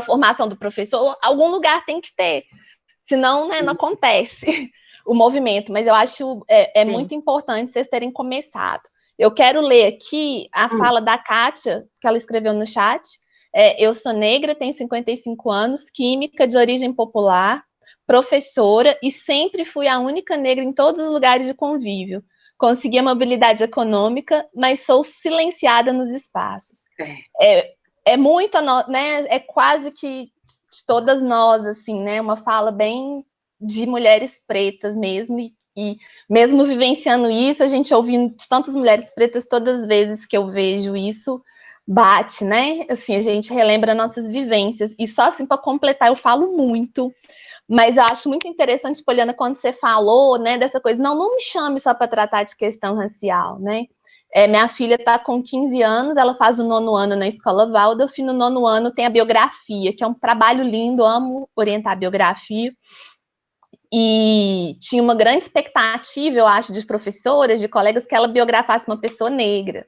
formação do professor. Algum lugar tem que ter, senão, né, não acontece o movimento. Mas eu acho muito importante vocês terem começado. Eu quero ler aqui a fala da Kátia, que ela escreveu no chat. Eu sou negra, tenho 55 anos, química de origem popular, professora e sempre fui a única negra em todos os lugares de convívio. Consegui a mobilidade econômica, mas sou silenciada nos espaços. É muito, né? É quase que de todas nós, assim, né? Uma fala bem de mulheres pretas mesmo. E mesmo vivenciando isso, a gente ouvindo de tantas mulheres pretas, todas as vezes que eu vejo isso, bate, né? Assim, a gente relembra nossas vivências. E só assim, para completar, eu falo muito. Mas eu acho muito interessante, Poliana, quando você falou, né, dessa coisa, não me chame só para tratar de questão racial, né? Minha filha está com 15 anos, ela faz o 9º ano na escola Waldorf, e no 9º ano tem a biografia, que é um trabalho lindo, amo orientar a biografia. E tinha uma grande expectativa, eu acho, de professoras, de colegas, que ela biografasse uma pessoa negra.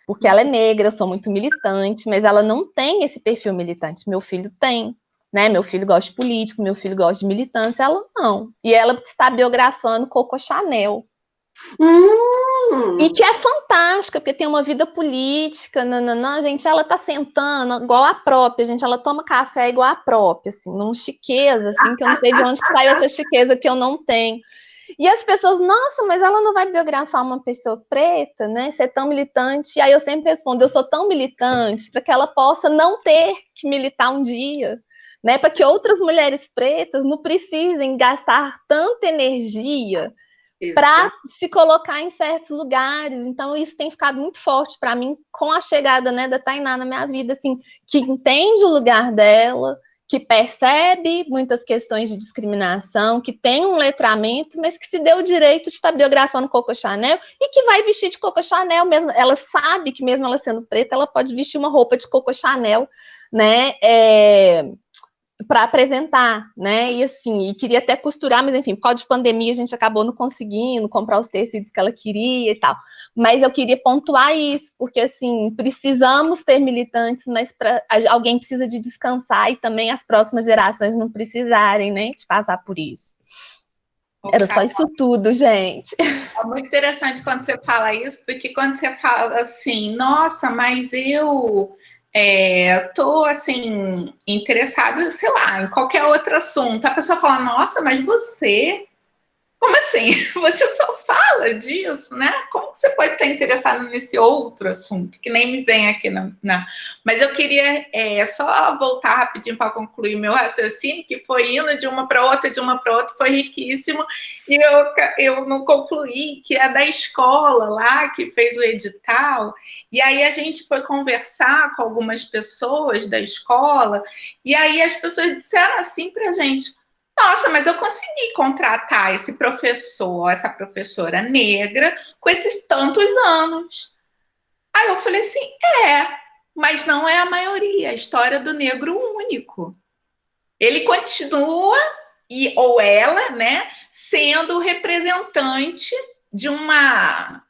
porque ela é negra, eu sou muito militante, mas ela não tem esse perfil militante. Meu filho tem, né? Meu filho gosta de político, meu filho gosta de militância, ela não. E ela está biografando Coco Chanel. E que é fantástica, porque tem uma vida política, nananã, gente, ela tá sentando igual a própria, gente, ela toma café igual a própria, assim, num chiqueza, assim, que eu não sei de onde que saiu essa chiqueza que eu não tenho. E as pessoas, nossa, mas ela não vai biografar uma pessoa preta, né? Ser tão militante. E aí eu sempre respondo, eu sou tão militante para que ela possa não ter que militar um dia, né? Para que outras mulheres pretas não precisem gastar tanta energia para se colocar em certos lugares. Então isso tem ficado muito forte para mim com a chegada, né, da Tainá na minha vida, assim, que entende o lugar dela, que percebe muitas questões de discriminação, que tem um letramento, mas que se deu o direito de estar biografando Coco Chanel e que vai vestir de Coco Chanel mesmo. Ela sabe que mesmo ela sendo preta, ela pode vestir uma roupa de Coco Chanel, né, para apresentar, né, e assim, e queria até costurar, mas enfim, por causa de pandemia a gente acabou não conseguindo comprar os tecidos que ela queria e tal, mas eu queria pontuar isso, porque assim, precisamos ter militantes, mas alguém precisa de descansar e também as próximas gerações não precisarem, né, de passar por isso. Era só isso tudo, gente. É muito interessante quando você fala isso, porque quando você fala assim, nossa, mas eu tô, assim, interessado, sei lá, em qualquer outro assunto. A pessoa fala, nossa, mas você... Como assim? Você só fala disso, né? Como que você pode estar interessado nesse outro assunto, que nem me vem aqui Mas eu queria só voltar rapidinho para concluir meu raciocínio, que foi indo de uma para outra, foi riquíssimo, e eu não concluí, que é da escola lá, que fez o edital, e aí a gente foi conversar com algumas pessoas da escola, e aí as pessoas disseram assim para a gente, nossa, mas eu consegui contratar esse professor, essa professora negra, com esses tantos anos. Aí eu falei assim, mas não é a maioria, a história do negro único. Ele continua, ou ela, né, sendo representante de uma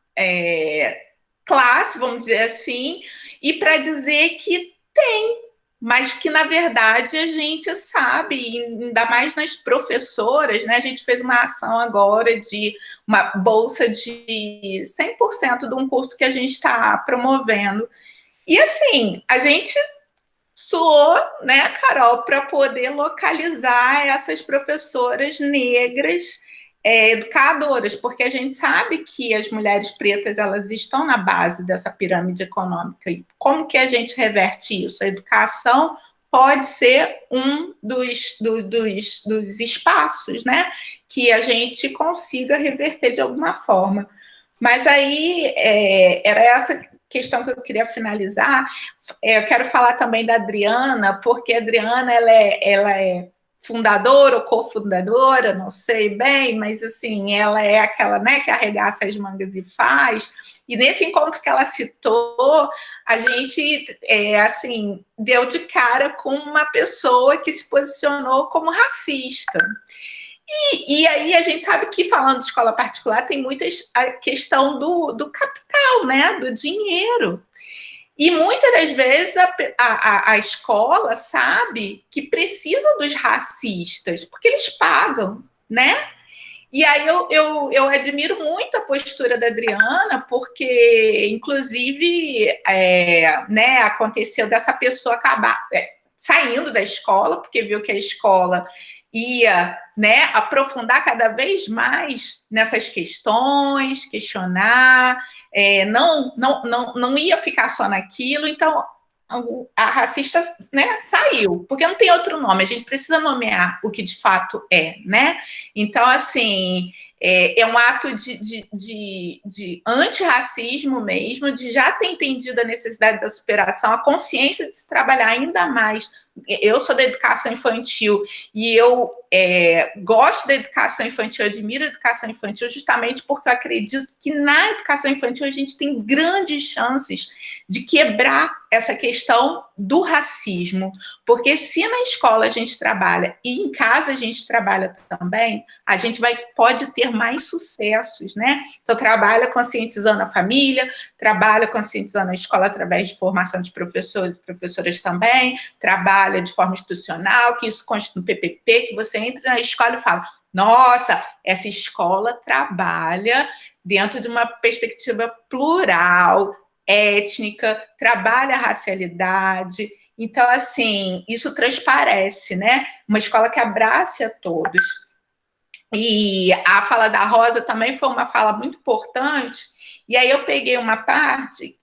classe, vamos dizer assim, e para dizer que tem, mas que, na verdade, a gente sabe, ainda mais nas professoras, né? A gente fez uma ação agora de uma bolsa de 100% de um curso que a gente está promovendo. E, assim, a gente suou, né, Carol, para poder localizar essas professoras negras educadoras, porque a gente sabe que as mulheres pretas, elas estão na base dessa pirâmide econômica. E como que a gente reverte isso? A educação pode ser um dos espaços, né, que a gente consiga reverter de alguma forma. Mas aí era essa questão que eu queria finalizar. Eu quero falar também da Adriana, porque a Adriana ela é fundadora ou cofundadora, não sei bem, mas assim, ela é aquela, né, que arregaça as mangas e faz. E nesse encontro que ela citou, a gente, assim, deu de cara com uma pessoa que se posicionou como racista. E aí a gente sabe que, falando de escola particular, tem a questão do capital, né, do dinheiro. E muitas das vezes a escola sabe que precisa dos racistas, porque eles pagam, né? E aí eu admiro muito a postura da Adriana, porque, inclusive, né, aconteceu dessa pessoa acabar saindo da escola, porque viu que a escola ia, né, aprofundar cada vez mais nessas questões, questionar, não ia ficar só naquilo. Então a racista, né, saiu, porque não tem outro nome, a gente precisa nomear o que de fato é, né? Então, assim, é um ato de antirracismo mesmo, de já ter entendido a necessidade da superação, a consciência de se trabalhar ainda mais. Eu sou da educação infantil e eu gosto da educação infantil, admiro a educação infantil justamente porque eu acredito que na educação infantil a gente tem grandes chances de quebrar essa questão do racismo, porque se na escola a gente trabalha e em casa a gente trabalha também, a gente pode ter mais sucessos, né? Então, trabalha conscientizando a família, trabalha conscientizando a escola através de formação de professores e professoras também, trabalha de forma institucional, que isso consta no PPP, que você entra na escola e fala, nossa, essa escola trabalha dentro de uma perspectiva plural, étnica, trabalha a racialidade. Então, assim, isso transparece, né? Uma escola que abrace a todos. E a fala da Rosa também foi uma fala muito importante. E aí eu peguei uma parte,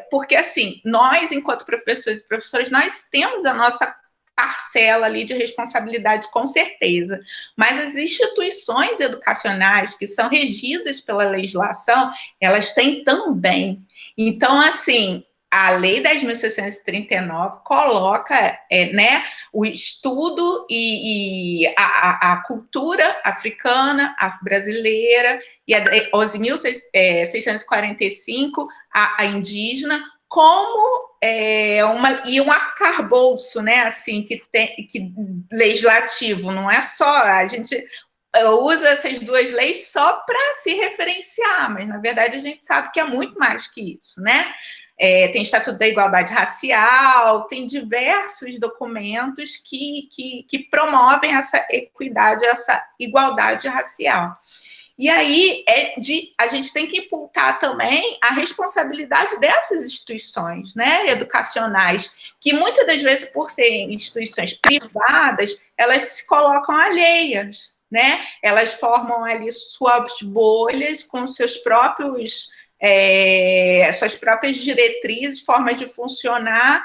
porque, assim, nós, enquanto professores e professoras, nós temos a nossa parcela ali de responsabilidade, com certeza. Mas as instituições educacionais que são regidas pela legislação, elas têm também. Então, assim, a Lei 10.639 coloca né, o estudo e a cultura africana, afro-brasileira, e a 11.645, a indígena, como um arcabouço, né, assim, que legislativo, não é só, a gente usa essas duas leis só para se referenciar, mas, na verdade, a gente sabe que é muito mais que isso, né? Tem Estatuto da Igualdade Racial, tem diversos documentos que promovem essa equidade, essa igualdade racial. E aí a gente tem que imputar também a responsabilidade dessas instituições, né, educacionais, que muitas das vezes, por serem instituições privadas, elas se colocam alheias, né? Elas formam ali suas bolhas com seus próprios, suas próprias diretrizes, formas de funcionar,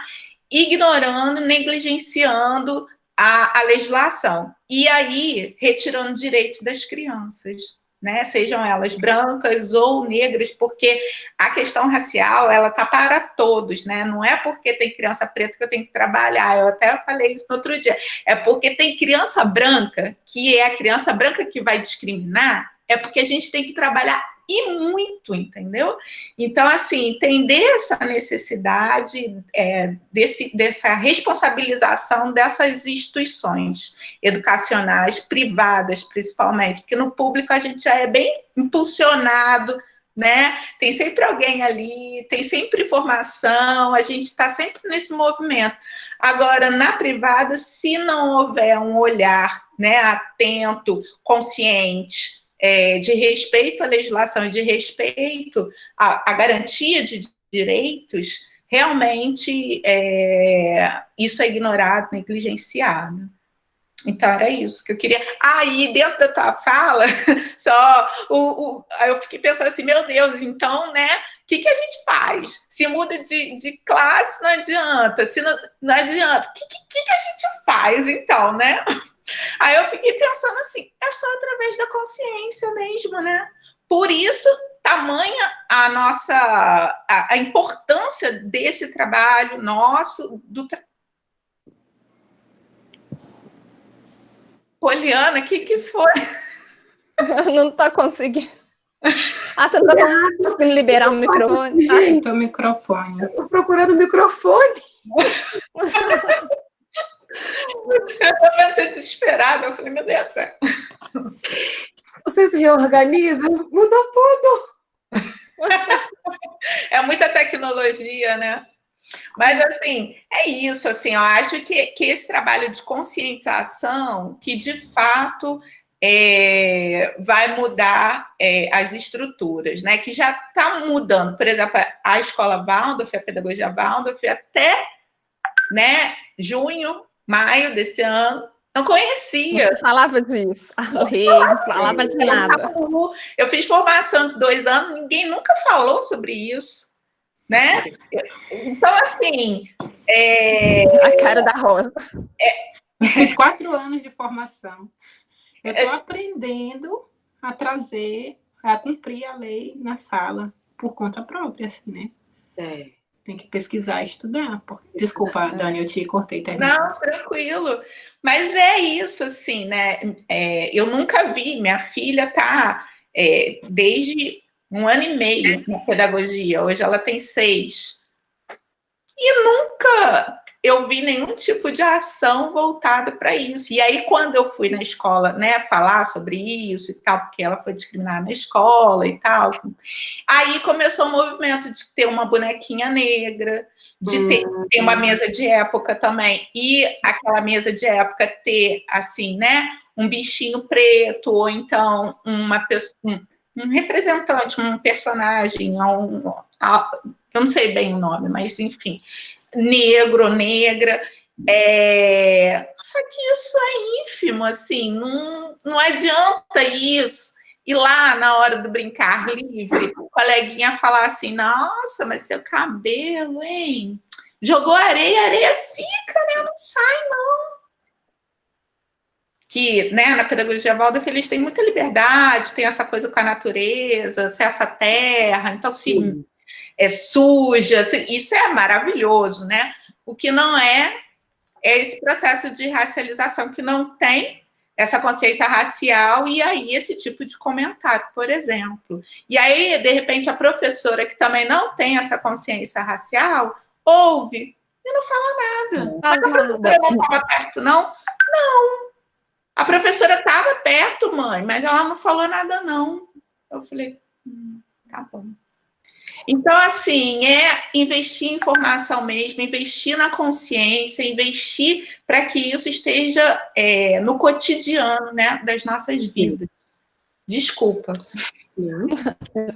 ignorando, negligenciando a legislação. E aí, retirando direitos das crianças, né, sejam elas brancas ou negras, porque a questão racial, ela está para todos, né? Não é porque tem criança preta que eu tenho que trabalhar, eu até falei isso no outro dia, é porque tem criança branca, que é a criança branca que vai discriminar, é porque a gente tem que trabalhar e muito, entendeu? Então, assim, entender essa necessidade dessa responsabilização dessas instituições educacionais, privadas, principalmente, porque no público a gente já é bem impulsionado, né? Tem sempre alguém ali, tem sempre informação, a gente está sempre nesse movimento. Agora, na privada, se não houver um olhar, né, atento, consciente, de respeito à legislação e de respeito à garantia de direitos, realmente isso é ignorado, negligenciado. Então, era isso que eu queria. Aí, dentro da tua fala, eu fiquei pensando assim, meu Deus, então, né, o que a gente faz? Se muda de classe, não adianta. Se não adianta, o que a gente faz, então, né? Aí eu fiquei pensando assim, é só através da consciência mesmo, né? Por isso, tamanha a importância desse trabalho nosso, Poliana, o que foi? Não estou conseguindo. Você não está conseguindo liberar o microfone? Gente, o microfone. Eu estou procurando o microfone. Eu tô vendo você desesperada. Eu falei, meu Deus do céu. Você se reorganiza, mudou tudo. É muita tecnologia, né? Mas, assim, é isso, assim, eu acho que esse trabalho de conscientização, que, de fato, vai mudar as estruturas, né? Que já está mudando. Por exemplo, a escola Waldorf, a pedagogia Waldorf, até, né, junho, maio desse ano, não conhecia. Você falava disso. Não falava de nada. Eu fiz formação de 2 anos, ninguém nunca falou sobre isso, né? Então, assim... A cara da Rosa. Eu fiz 4 anos de formação. Eu estou aprendendo a cumprir a lei na sala, por conta própria, assim, né? Tem que pesquisar e estudar. Desculpa, Dani, eu te cortei. Não, tranquilo. Mas é isso, assim, né? Eu nunca vi, minha filha está desde 1 ano e meio na pedagogia, hoje ela tem 6. E nunca eu vi nenhum tipo de ação voltada para isso. E aí, quando eu fui na escola, né, falar sobre isso e tal, porque ela foi discriminada na escola e tal, aí começou o movimento de ter uma bonequinha negra, de ter uma mesa de época também, e aquela mesa de época ter, assim, né, um bichinho preto, ou então uma pessoa, um representante, um personagem, eu não sei bem o nome, mas enfim, negro, negra. Só que isso é ínfimo, assim, não adianta isso. E lá, na hora do brincar livre, o coleguinha falar assim, nossa, mas seu cabelo, hein? Jogou areia, a areia fica, né? Não sai, não. Que, né, na pedagogia Waldorf, eles têm muita liberdade, tem essa coisa com a natureza, acesso à terra, então, assim, é suja, assim, isso é maravilhoso, né? O que não é esse processo de racialização, que não tem essa consciência racial, e aí esse tipo de comentário, por exemplo. E aí, de repente, a professora, que também não tem essa consciência racial, ouve e não fala nada. Mas a professora não estava perto, não? Não. A professora estava perto, mãe, mas ela não falou nada, não. Eu falei, tá bom. Então, assim, é investir em formação mesmo, investir na consciência, investir para que isso esteja no cotidiano, né, das nossas vidas. Desculpa.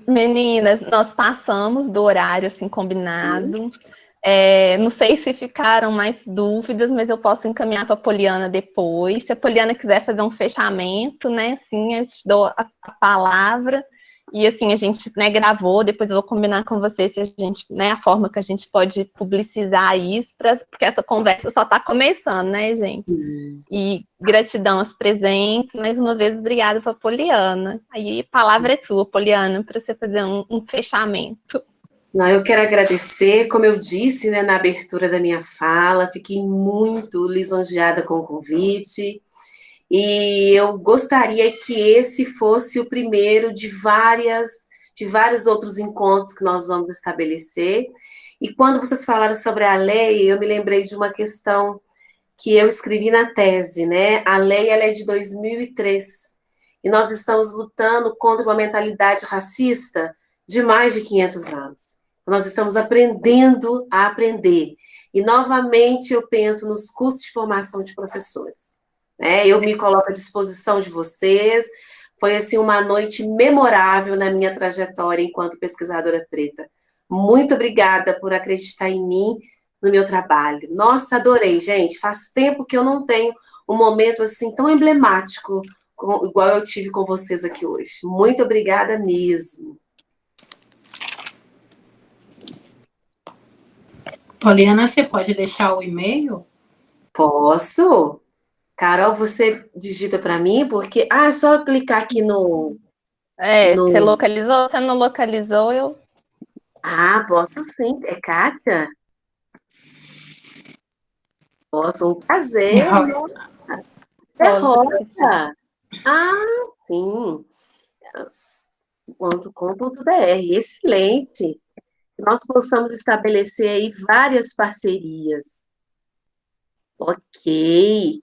Meninas, nós passamos do horário assim combinado. Não sei se ficaram mais dúvidas, mas eu posso encaminhar para a Poliana depois. Se a Poliana quiser fazer um fechamento, né, assim, eu te dou a palavra. E assim, a gente, né, gravou, depois eu vou combinar com você se a gente, né, a forma que a gente pode publicizar isso, porque essa conversa só está começando, né, gente? E gratidão aos presentes, mais uma vez, obrigada para a Poliana. Aí a palavra é sua, Poliana, para você fazer um fechamento. Não, eu quero agradecer, como eu disse, né, na abertura da minha fala, fiquei muito lisonjeada com o convite. E eu gostaria que esse fosse o primeiro de vários outros encontros que nós vamos estabelecer. E quando vocês falaram sobre a lei, eu me lembrei de uma questão que eu escrevi na tese, né? A lei, ela é de 2003, e nós estamos lutando contra uma mentalidade racista de mais de 500 anos. Nós estamos aprendendo a aprender. E, novamente, eu penso nos cursos de formação de professores. Eu me coloco à disposição de vocês. Foi, assim, uma noite memorável na minha trajetória enquanto pesquisadora preta. Muito obrigada por acreditar em mim, no meu trabalho. Nossa, adorei, gente. Faz tempo que eu não tenho um momento, assim, tão emblemático igual eu tive com vocês aqui hoje. Muito obrigada mesmo. Poliana, você pode deixar o e-mail? Posso? Carol, você digita para mim, porque... é só clicar aqui no... Você localizou? Se não localizou, eu... posso sim. É Kátia? Posso, um prazer. É Rosa. Sim. .com.br. Excelente. Que nós possamos estabelecer aí várias parcerias. Ok.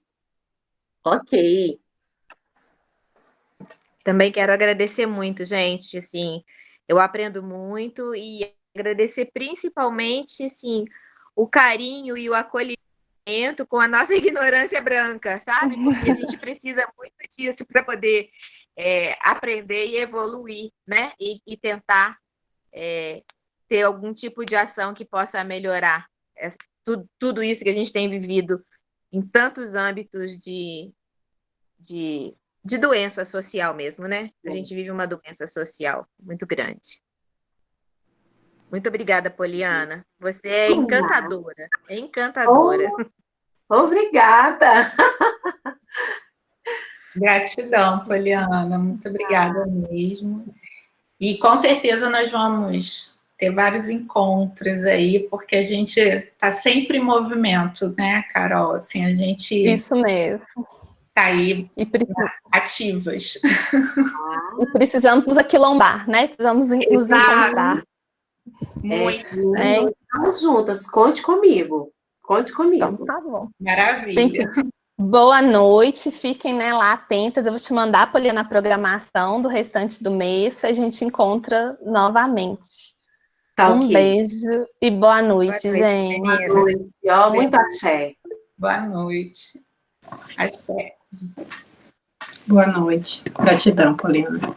Também quero agradecer muito, gente, assim, eu aprendo muito e agradecer principalmente, assim, o carinho e o acolhimento com a nossa ignorância branca, sabe? Porque a gente precisa muito disso para poder aprender e evoluir, né? E tentar ter algum tipo de ação que possa melhorar tudo isso que a gente tem vivido em tantos âmbitos de doença social mesmo, né? A gente vive uma doença social muito grande. Muito obrigada, Poliana. Você é encantadora. É encantadora. Obrigada. Gratidão, Poliana. Muito obrigada mesmo. E com certeza nós vamos ter vários encontros aí, porque a gente está sempre em movimento, né, Carol? Assim, a gente... Isso mesmo. Está aí ativas. E precisamos nos aquilombar, né? Precisamos nos encontrar. Muito. Estamos juntas, conte comigo. Conte comigo. Então, tá bom. Maravilha. Gente, boa noite, fiquem, né, lá atentas. Eu vou te mandar, Poliana, a programação do restante do mês. A gente encontra novamente. Tá Um ok. beijo e boa noite, Boa noite, gente. Boa meninas. noite. Ó, muito axé. Boa noite. Até. Boa noite. Gratidão, Poliana.